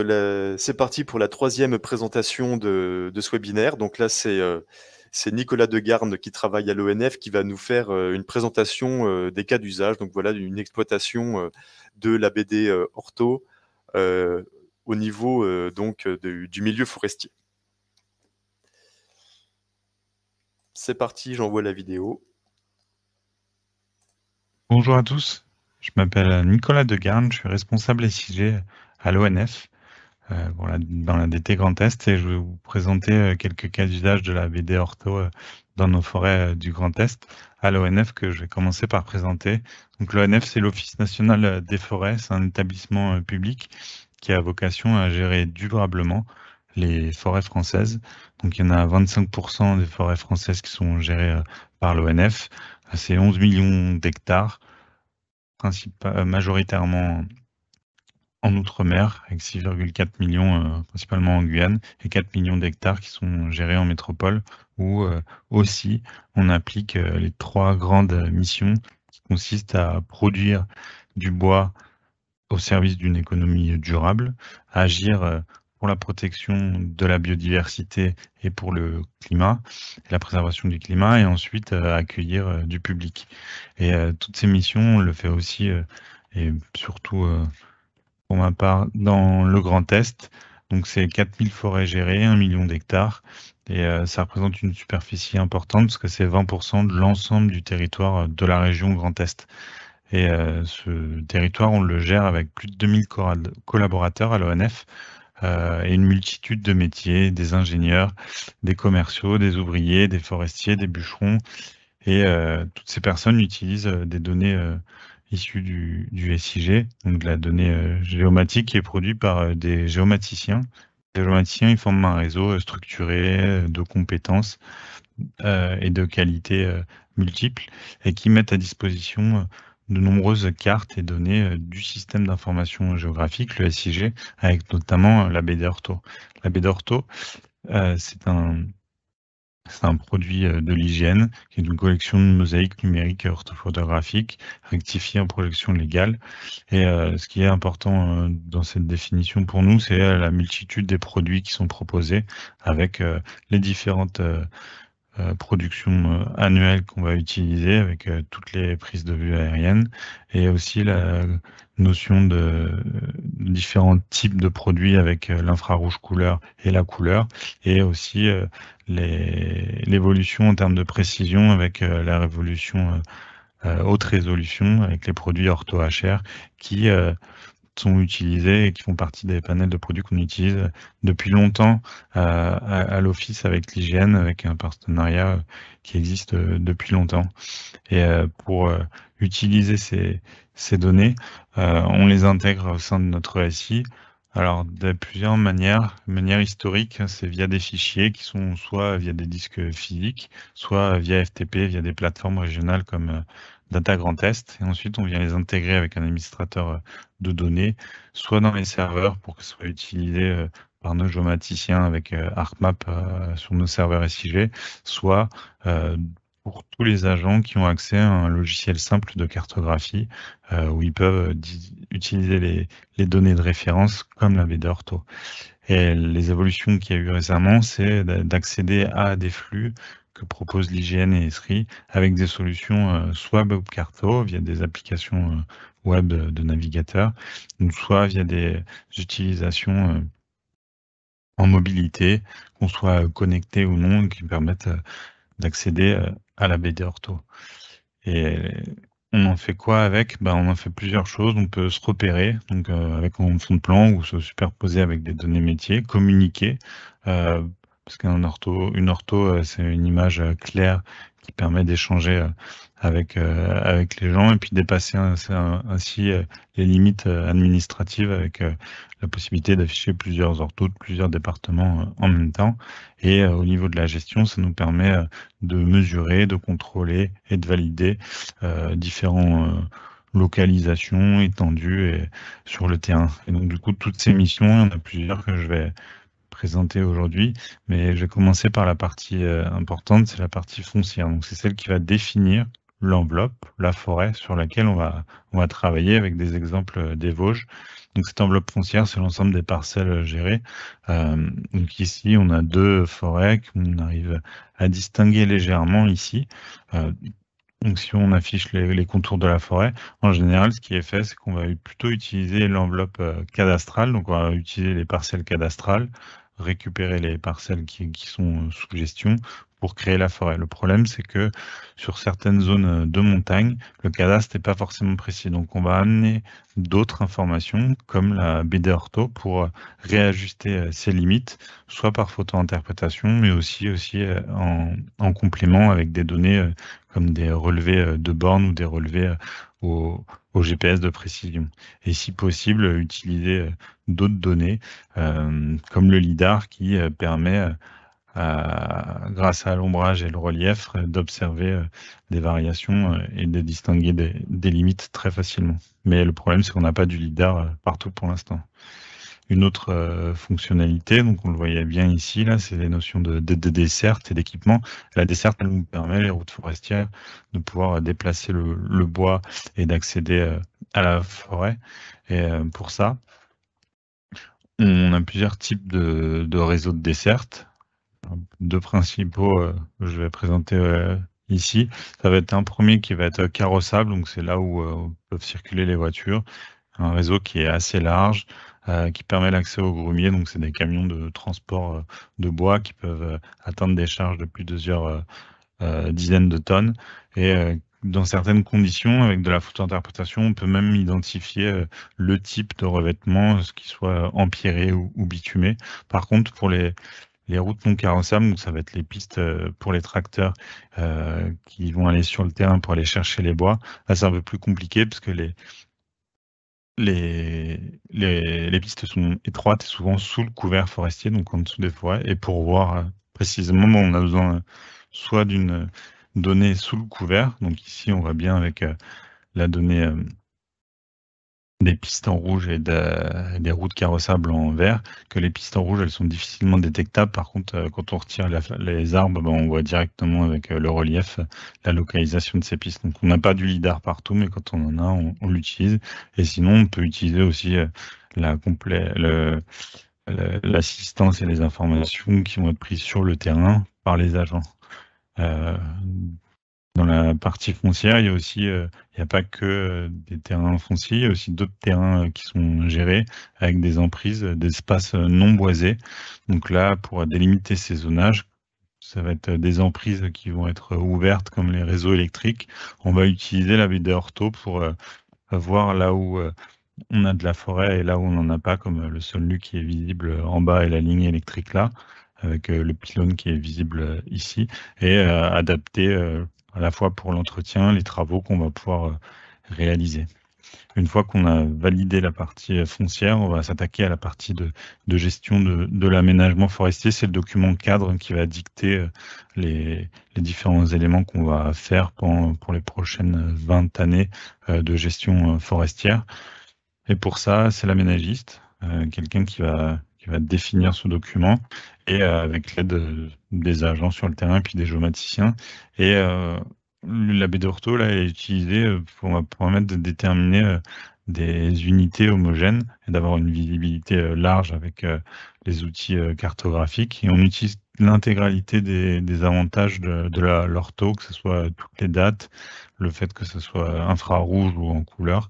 c'est parti pour la 3e présentation de ce webinaire. Donc là, c'est Nicolas Degarne qui travaille à l'ONF qui va nous faire une présentation des cas d'usage. Donc voilà, une exploitation de la BD ortho au niveau du milieu forestier. C'est parti, j'envoie la vidéo. Bonjour à tous, je m'appelle Nicolas Degarne, je suis responsable SIG à l'ONF dans la DT Grand Est et je vais vous présenter quelques cas d'usage de la BD ortho dans nos forêts du Grand Est à l'ONF que je vais commencer par présenter. Donc l'ONF, c'est l'Office national des forêts, c'est un établissement public qui a vocation à gérer durablement les forêts françaises. Donc il y en a 25% des forêts françaises qui sont gérées par l'ONF. C'est 11 millions d'hectares, majoritairement en Outre-mer, avec 6,4 millions principalement en Guyane, et 4 millions d'hectares qui sont gérés en métropole, où aussi on applique les 3 grandes missions qui consistent à produire du bois au service d'une économie durable, à agir pour la protection de la biodiversité et pour le climat, et la préservation du climat, et ensuite accueillir du public. Et toutes ces missions, on le fait aussi, et surtout pour ma part, dans le Grand Est. Donc c'est 4000 forêts gérées, 1 million d'hectares, et ça représente une superficie importante parce que c'est 20% de l'ensemble du territoire de la région Grand Est. Et ce territoire, on le gère avec plus de 2000 collaborateurs à l'ONF et une multitude de métiers, des ingénieurs, des commerciaux, des ouvriers, des forestiers, des bûcherons. Et toutes ces personnes utilisent des données issues du SIG, donc de la donnée géomatique qui est produite par des géomaticiens. Les géomaticiens, ils forment un réseau structuré de compétences et de qualités multiples et qui mettent à disposition de nombreuses cartes et données du système d'information géographique, le SIG, avec notamment la BD ortho. La BD ortho, c'est un produit de l'IGN, qui est une collection de mosaïques numériques et orthophotographiques rectifiées en projection légale. Et ce qui est important dans cette définition pour nous, c'est la multitude des produits qui sont proposés avec les différentes production annuelle qu'on va utiliser avec toutes les prises de vue aériennes et aussi la notion de différents types de produits avec l'infrarouge couleur et la couleur et aussi l'évolution en termes de précision avec la révolution haute résolution avec les produits ortho HR qui sont utilisés et qui font partie des panels de produits qu'on utilise depuis longtemps à l'office avec l'IGN, avec un partenariat qui existe depuis longtemps. Et pour utiliser ces données, on les intègre au sein de notre SI. Alors, de plusieurs manières. De manière historique, c'est via des fichiers qui sont soit via des disques physiques, soit via FTP, via des plateformes régionales comme Data Grand Est. Et ensuite, on vient les intégrer avec un administrateur de données, soit dans les serveurs pour que ce soit utilisé par nos géomaticiens avec ArcMap sur nos serveurs SIG, soit pour tous les agents qui ont accès à un logiciel simple de cartographie où ils peuvent utiliser les données de référence comme la BD ortho. Et les évolutions qu'il y a eu récemment, c'est d'accéder à des flux que propose l'IGN et Esri avec des solutions soit WebCarto via des applications web de navigateurs, ou soit via des utilisations en mobilité, qu'on soit connecté ou non, qui permettent d'accéder à la BD ortho. Et on en fait quoi avec? On en fait plusieurs choses. On peut se repérer, donc avec un fond de plan ou se superposer avec des données métiers, communiquer, parce qu'une ortho, c'est une image claire qui permet d'échanger avec les gens et puis dépasser ainsi les limites administratives avec la possibilité d'afficher plusieurs orthos de plusieurs départements en même temps. Et au niveau de la gestion, ça nous permet de mesurer, de contrôler et de valider différents localisations étendues et sur le terrain. Et donc du coup, toutes ces missions, il y en a plusieurs que je vais présenter aujourd'hui, mais je vais commencer par la partie importante, c'est la partie foncière. Donc c'est celle qui va définir l'enveloppe, la forêt sur laquelle on va travailler avec des exemples des Vosges. Donc cette enveloppe foncière, c'est l'ensemble des parcelles gérées. Donc ici, on a 2 forêts qu'on arrive à distinguer légèrement ici. Donc si on affiche les contours de la forêt, en général, ce qui est fait, c'est qu'on va plutôt utiliser l'enveloppe cadastrale. Donc on va utiliser les parcelles cadastrales, récupérer les parcelles qui sont sous gestion pour créer la forêt. Le problème, c'est que sur certaines zones de montagne, le cadastre n'est pas forcément précis. Donc on va amener d'autres informations, comme la BD Ortho, pour réajuster ses limites, soit par photo-interprétation, mais aussi en complément avec des données comme des relevés de bornes ou des relevés au GPS de précision. Et si possible, utiliser d'autres données, comme le LIDAR qui permet, grâce à l'ombrage et le relief, d'observer des variations et de distinguer des limites très facilement. Mais le problème, c'est qu'on n'a pas du LIDAR partout pour l'instant. Une autre fonctionnalité, donc on le voyait bien ici, là, c'est les notions de desserte et d'équipement. La desserte, elle nous permet, les routes forestières, de pouvoir déplacer le bois et d'accéder à la forêt. Et pour ça, on a plusieurs types de réseaux de desserte. 2 principaux, je vais présenter ici. Ça va être un premier qui va être carrossable, donc c'est là où peuvent circuler les voitures. Un réseau qui est assez large, qui permet l'accès aux grumiers. Donc, c'est des camions de transport de bois qui peuvent atteindre des charges de plusieurs dizaines de tonnes. Et dans certaines conditions, avec de la photo-interprétation, on peut même identifier le type de revêtement, ce qui soit empierré ou bitumé. Par contre, pour les routes non carrossables, donc ça va être les pistes pour les tracteurs qui vont aller sur le terrain pour aller chercher les bois. Là, c'est un peu plus compliqué parce que les pistes sont étroites et souvent sous le couvert forestier, donc en dessous des forêts. Et pour voir précisément, on a besoin soit d'une donnée sous le couvert. Donc ici, on voit bien avec la donnée des pistes en rouge et des routes carrossables en vert, que les pistes en rouge, elles sont difficilement détectables. Par contre, quand on retire les arbres, on voit directement avec le relief la localisation de ces pistes. Donc on n'a pas du lidar partout, mais quand on en a, on l'utilise. Et sinon, on peut utiliser aussi l'assistance et les informations qui vont être prises sur le terrain par les agents. Dans la partie foncière, il y a aussi, il n'y a pas que des terrains fonciers, il y a aussi d'autres terrains qui sont gérés avec des emprises, d'espaces non boisés. Donc là, pour délimiter ces zonages, ça va être des emprises qui vont être ouvertes comme les réseaux électriques. On va utiliser la BD Ortho pour voir là où on a de la forêt et là où on n'en a pas, comme le sol nu qui est visible en bas et la ligne électrique là, avec le pylône qui est visible ici, et adapter à la fois pour l'entretien, les travaux qu'on va pouvoir réaliser. Une fois qu'on a validé la partie foncière, on va s'attaquer à la partie de gestion de l'aménagement forestier. C'est le document cadre qui va dicter les différents éléments qu'on va faire pour les prochaines 20 années de gestion forestière. Et pour ça, c'est l'aménagiste, quelqu'un qui va définir ce document et avec l'aide des agents sur le terrain puis des géomaticiens. Et la BD Ortho, là, elle est utilisée pour permettre de déterminer des unités homogènes et d'avoir une visibilité large avec les outils cartographiques. Et on utilise l'intégralité des avantages de l'ortho, que ce soit toutes les dates, le fait que ce soit infrarouge ou en couleur,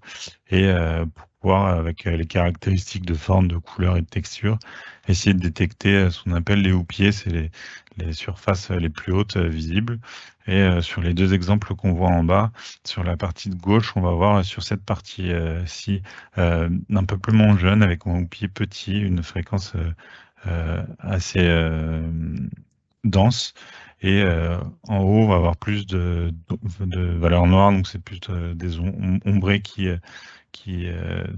et pour pouvoir, avec les caractéristiques de forme, de couleur et de texture, essayer de détecter ce qu'on appelle les houppiers, c'est les surfaces les plus hautes visibles. Et sur les 2 exemples qu'on voit en bas, sur la partie de gauche, on va voir sur cette partie-ci un peuplement jeune avec un houppier petit, une fréquence assez dense. Et en haut, on va avoir plus de valeurs noires, donc c'est plus des ombrés qui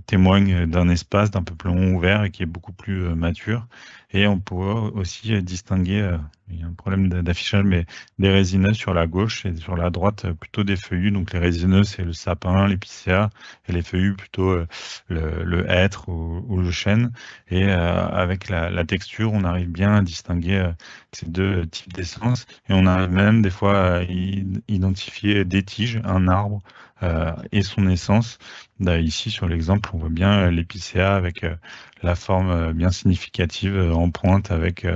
témoigne d'un espace, d'un peuplement ouvert et qui est beaucoup plus mature. Et on pourrait aussi distinguer, il y a un problème d'affichage, mais des résineux sur la gauche et sur la droite plutôt des feuillus. Donc les résineux, c'est le sapin, l'épicéa, et les feuillus plutôt le hêtre ou le chêne. Et avec la texture, on arrive bien à distinguer ces deux types d'essences. Et on arrive même des fois à identifier des tiges, un arbre et son essence. Là, ici, sur l'exemple, on voit bien l'épicéa avec la forme bien significative en pointe avec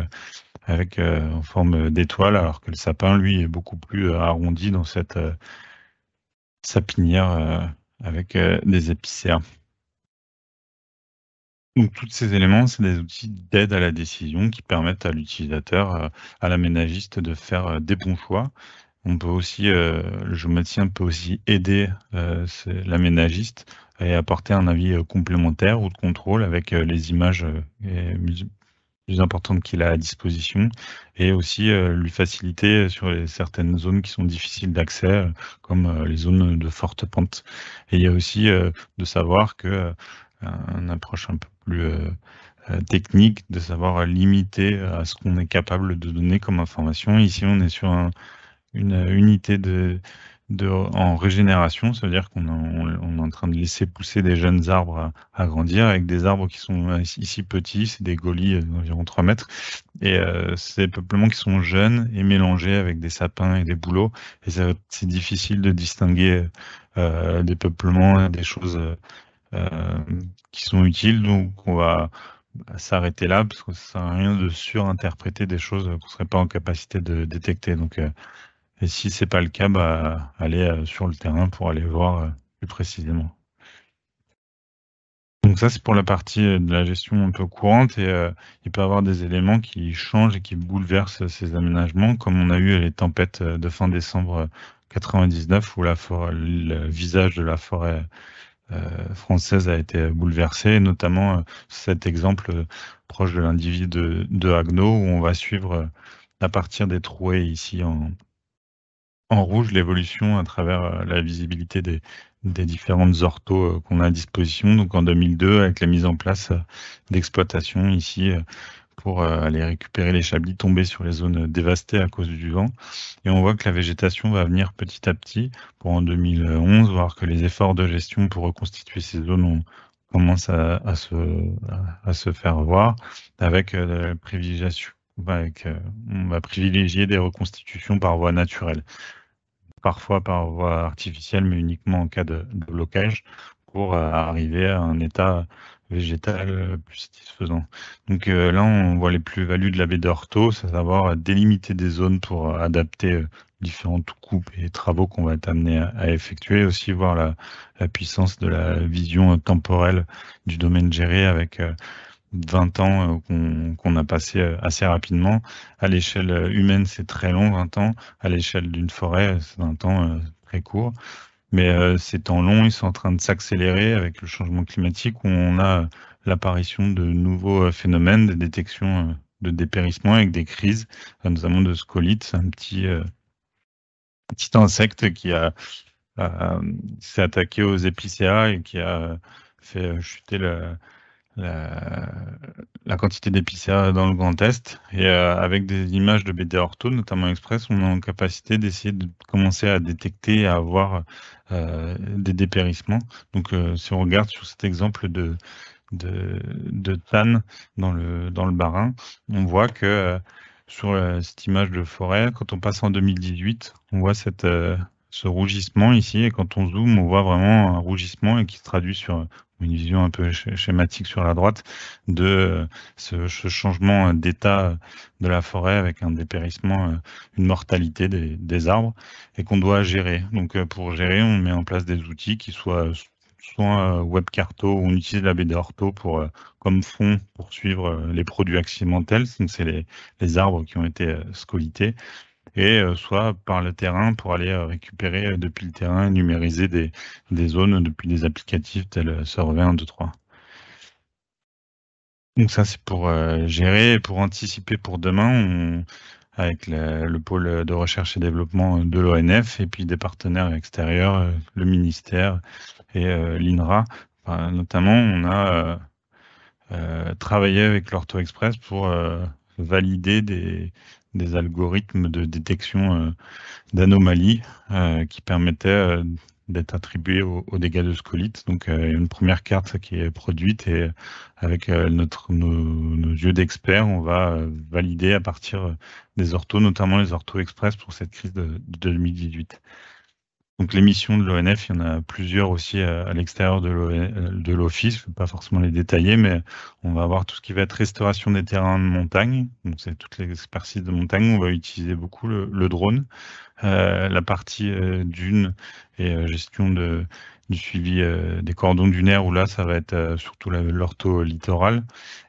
en forme d'étoile, alors que le sapin, lui, est beaucoup plus arrondi dans cette sapinière avec des épicéas. Donc, tous ces éléments, c'est des outils d'aide à la décision qui permettent à l'utilisateur, à l'aménagiste de faire des bons choix. On peut aussi, le géométricien peut aussi aider l'aménagiste et apporter un avis complémentaire ou de contrôle avec les images plus importantes qu'il a à disposition, et aussi lui faciliter sur certaines zones qui sont difficiles d'accès, comme les zones de forte pente. Et il y a aussi de savoir que une approche un peu plus technique, de savoir limiter à ce qu'on est capable de donner comme information. Ici, on est sur une unité en régénération, ça veut dire qu'on est en train de laisser pousser des jeunes arbres à grandir, avec des arbres qui sont ici petits, c'est des gaulies d'environ 3 mètres, et c'est des peuplements qui sont jeunes et mélangés avec des sapins et des bouleaux, et c'est difficile de distinguer des peuplements, des choses qui sont utiles, donc on va s'arrêter là, parce que ça sert à rien de surinterpréter des choses qu'on ne serait pas en capacité de détecter. Donc, et si c'est pas le cas, aller sur le terrain pour aller voir plus précisément. Donc ça, c'est pour la partie de la gestion un peu courante, et il peut y avoir des éléments qui changent et qui bouleversent ces aménagements, comme on a eu les tempêtes de fin décembre 99, où le visage de la forêt française a été bouleversé, notamment cet exemple proche de l'individu de Haguenau, où on va suivre à partir des trouées ici en rouge l'évolution à travers la visibilité des différentes orthos qu'on a à disposition. Donc en 2002, avec la mise en place d'exploitation ici pour aller récupérer les chablis tombés sur les zones dévastées à cause du vent. Et on voit que la végétation va venir petit à petit pour en 2011, voir que les efforts de gestion pour reconstituer ces zones commencent à se faire voir, avec la privilégiation. On va privilégier des reconstitutions par voie naturelle, parfois par voie artificielle, mais uniquement en cas de blocage, pour arriver à un état végétal plus satisfaisant. Donc là, on voit les plus-values de la baie d'Orto, c'est à savoir délimiter des zones pour adapter différentes coupes et travaux qu'on va être amené à effectuer, aussi voir la puissance de la vision temporelle du domaine géré avec 20 ans qu'on a passé assez rapidement. À l'échelle humaine, c'est très long, 20 ans. À l'échelle d'une forêt, c'est 20 ans très court. Mais ces temps longs, ils sont en train de s'accélérer avec le changement climatique, où on a l'apparition de nouveaux phénomènes de détection de dépérissement avec des crises, notamment de scolytes. C'est un petit insecte qui s'est attaqué aux épicéas et qui a fait chuter la quantité d'épicéas dans le Grand Est, et avec des images de BD Ortho, notamment Express, on est en capacité d'essayer de commencer à détecter et à avoir des dépérissements. Donc si on regarde sur cet exemple de Tannes dans le Bas-Rhin, on voit que sur cette image de forêt, quand on passe en 2018, on voit ce rougissement ici, et quand on zoome, on voit vraiment un rougissement et qui se traduit sur une vision un peu schématique sur la droite de ce changement d'état de la forêt avec un dépérissement, une mortalité des arbres, et qu'on doit gérer. Donc pour gérer, on met en place des outils qui soient soit WebCarto, ou on utilise la BD Ortho comme fond pour suivre les produits accidentels, donc c'est les arbres qui ont été scolités, et soit par le terrain pour aller récupérer depuis le terrain et numériser des zones depuis des applicatifs tels Survey 1, 2, 3. Donc ça, c'est pour gérer, et pour anticiper pour demain. avec le pôle de recherche et développement de l'ONF et puis des partenaires extérieurs, le ministère et l'INRA. Enfin, notamment, on a travaillé avec l'Ortho Express pour valider des algorithmes de détection d'anomalies qui permettaient d'être attribués aux dégâts de scolytes. Donc, une première carte qui est produite et avec nos yeux d'experts, on va valider à partir des orthos, notamment les Ortho Express pour cette crise de 2018. Donc les missions de l'ONF, il y en a plusieurs aussi à l'extérieur de l'office, je ne vais pas forcément les détailler, mais on va avoir tout ce qui va être restauration des terrains de montagne, donc c'est toutes les expertises de montagne, on va utiliser beaucoup le drone, la partie dune et gestion du suivi des cordons dunaires, où là ça va être surtout l'ortho littoral,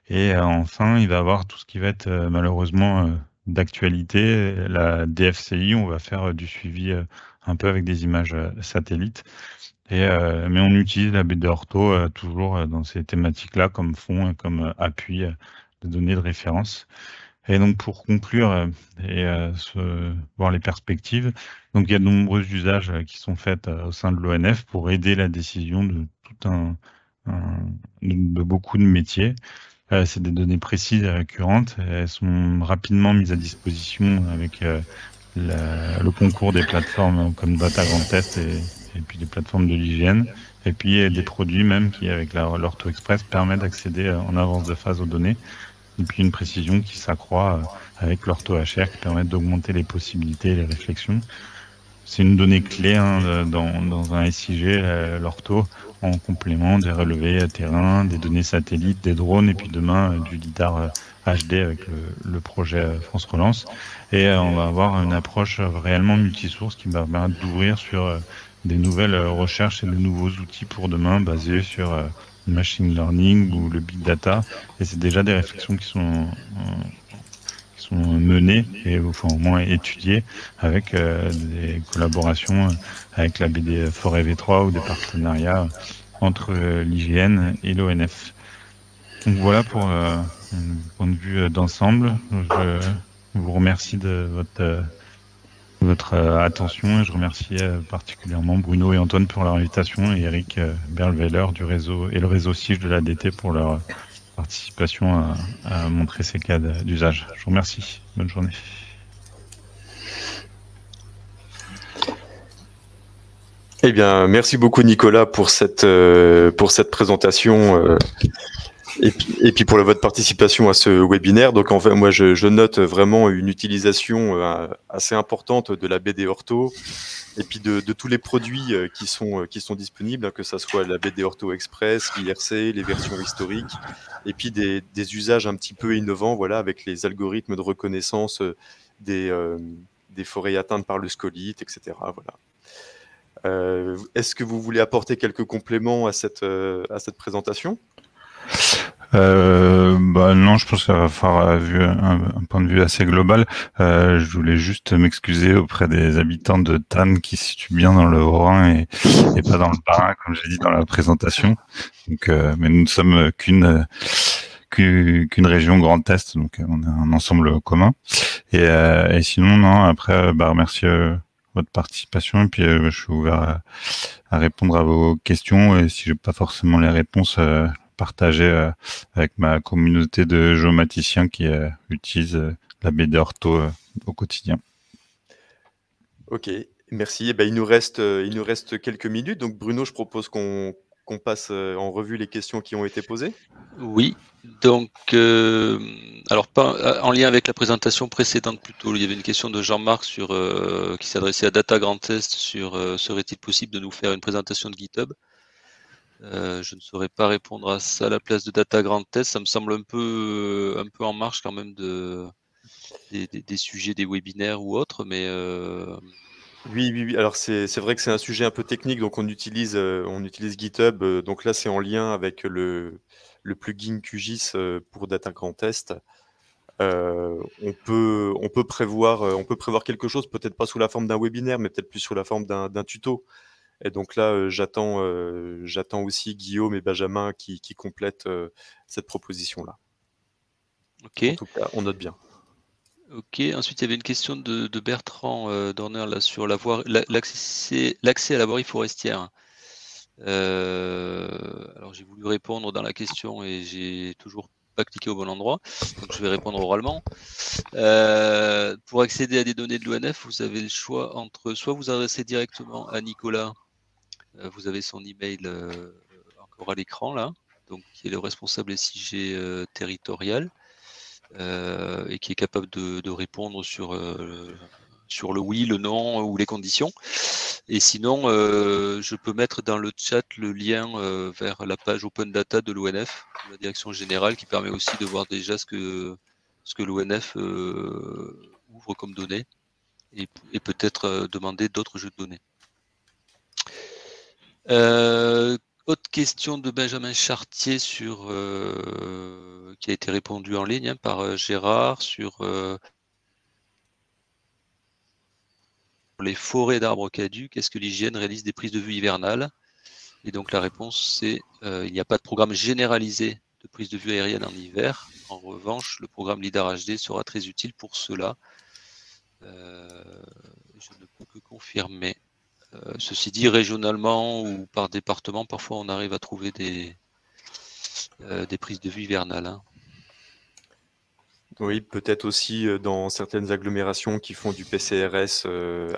et enfin il va avoir tout ce qui va être malheureusement d'actualité, la DFCI, on va faire du suivi un peu avec des images satellites. Mais on utilise la BD Ortho toujours dans ces thématiques-là comme fond et comme appui de données de référence. Et donc pour conclure et voir les perspectives, donc il y a de nombreux usages qui sont faits au sein de l'ONF pour aider la décision de de beaucoup de métiers. C'est des données précises et récurrentes. Elles sont rapidement mises à disposition avec le concours des plateformes comme Data Grand Test et puis des plateformes de l'hygiène. Et puis des produits même qui, avec l'Ortho Express, permettent d'accéder en avance de phase aux données. Et puis une précision qui s'accroît avec l'Ortho HR qui permet d'augmenter les possibilités et les réflexions. C'est une donnée clé dans un SIG, l'ortho, en complément des relevés terrain, des données satellites, des drones, et puis demain du lidar HD avec le projet France Relance. Et on va avoir une approche réellement multisource qui va permettre d'ouvrir sur des nouvelles recherches et de nouveaux outils pour demain basés sur le machine learning ou le big data. Et c'est déjà des réflexions qui sont menées et enfin, au moins étudiées avec des collaborations avec la BD Forêt V3 ou des partenariats entre l'IGN et l'ONF. Donc voilà pour un point de vue d'ensemble. Je vous remercie de votre attention et je remercie particulièrement Bruno et Antoine pour leur invitation et Eric Berlweiler du réseau et le réseau SIG de l'ADT pour leur participation à montrer ces cas d'usage. Je vous remercie. Bonne journée. Eh bien, merci beaucoup Nicolas pour cette présentation et puis pour votre participation à ce webinaire. Donc en fait, moi je note vraiment une utilisation assez importante de la BD Ortho et puis de tous les produits qui sont disponibles, que ce soit la BD Ortho Express, l'IRC, les versions historiques, et puis des usages un petit peu innovants, voilà, avec les algorithmes de reconnaissance des forêts atteintes par le scolyte, etc. Voilà. Est-ce que vous voulez apporter quelques compléments à cette présentation ? Non, je pense qu'il va falloir un point de vue assez global. Je voulais juste m'excuser auprès des habitants de Thann qui se situent bien dans le Haut-Rhin et pas dans le Bas-Rhin, comme j'ai dit dans la présentation. Donc, mais nous ne sommes qu'une région Grand Est, donc on a un ensemble commun. Et sinon, non, après, remercier votre participation et puis je suis ouvert à répondre à vos questions et si j'ai pas forcément les réponses, partager avec ma communauté de géomaticiens qui utilisent la BD Ortho au quotidien. Ok, merci. Eh ben, il nous reste quelques minutes. Donc Bruno, je propose qu'on passe en revue les questions qui ont été posées. Oui, donc alors pas en lien avec la présentation précédente plutôt, il y avait une question de Jean-Marc qui s'adressait à Data Grand Test sur serait-il possible de nous faire une présentation de GitHub. Je ne saurais pas répondre à ça à la place de Data Grand Test, ça me semble un peu en marge quand même des sujets des webinaires ou autres, mais Oui. Alors c'est vrai que c'est un sujet un peu technique, donc on utilise GitHub. Donc là, c'est en lien avec le plugin QGIS pour Data Grand Test. On peut prévoir quelque chose, peut-être pas sous la forme d'un webinaire, mais peut-être plus sous la forme d'un tuto. Et donc là, j'attends aussi Guillaume et Benjamin qui complètent cette proposition-là. ok. En tout cas, on note bien. Ok, ensuite il y avait une question de Bertrand Dorner là, sur l'accès à la voirie forestière. Alors j'ai voulu répondre dans la question et j'ai toujours pas cliqué au bon endroit, donc je vais répondre oralement. Pour accéder à des données de l'ONF, vous avez le choix entre soit vous adresser directement à Nicolas, vous avez son email encore à l'écran là, donc qui est le responsable SIG territorial. Et qui est capable de répondre sur le oui, le non ou les conditions. Et sinon, je peux mettre dans le chat le lien vers la page Open Data de l'ONF, de la direction générale, qui permet aussi de voir déjà ce que l'ONF ouvre comme données et peut-être demander d'autres jeux de données. Autre question de Benjamin Chartier qui a été répondue en ligne par Gérard sur les forêts d'arbres caducs. Est-ce que l'IGN réalise des prises de vue hivernales? Et donc la réponse c'est il n'y a pas de programme généralisé de prise de vue aérienne en hiver. En revanche, le programme LIDAR HD sera très utile pour cela. Je ne peux que confirmer. Ceci dit, régionalement ou par département, parfois on arrive à trouver des prises de vue hivernales. Hein. Oui, peut-être aussi dans certaines agglomérations qui font du PCRS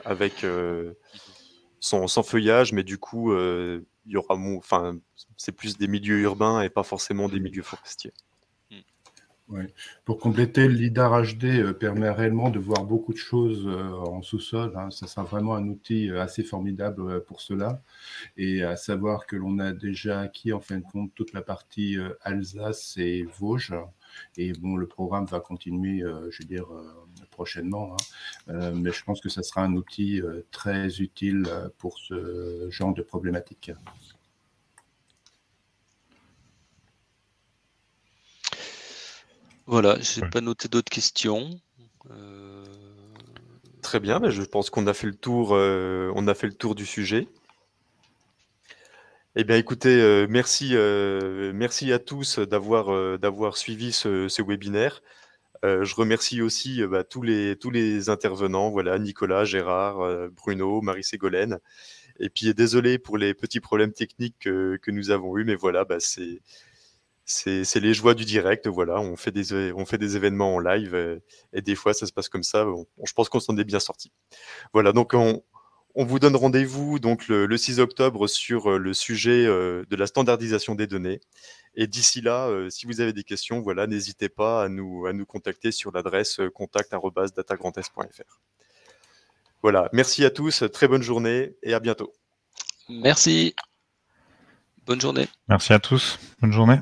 avec sans feuillage, mais du coup, il y aura c'est plus des milieux urbains et pas forcément des milieux forestiers. Ouais. Pour compléter, le LIDAR HD permet réellement de voir beaucoup de choses en sous-sol. Hein. Ça sera vraiment un outil assez formidable pour cela. Et à savoir que l'on a déjà acquis en fin de compte toute la partie Alsace et Vosges. Et bon, le programme va continuer, je veux dire, prochainement. Hein. Mais je pense que ça sera un outil très utile pour ce genre de problématique. Voilà, je n'ai pas noté d'autres questions. Très bien, je pense qu'on a fait le tour, du sujet. Eh bien, écoutez, merci à tous d'avoir suivi ce webinaire. Je remercie aussi tous les intervenants, voilà, Nicolas, Gérard, Bruno, Marie-Ségolène. Et puis désolé pour les petits problèmes techniques que nous avons eus, mais voilà, c'est les joies du direct. Voilà, on fait des événements en live et des fois ça se passe comme ça. Je pense qu'on s'en est bien sorti. Voilà, donc on vous donne rendez-vous donc le 6 octobre sur le sujet de la standardisation des données. Et d'ici là, si vous avez des questions, voilà, n'hésitez pas à nous contacter sur l'adresse contact@datagrandest.fr. Voilà, merci à tous, très bonne journée et à bientôt. Merci. Bonne journée. Merci à tous. Bonne journée.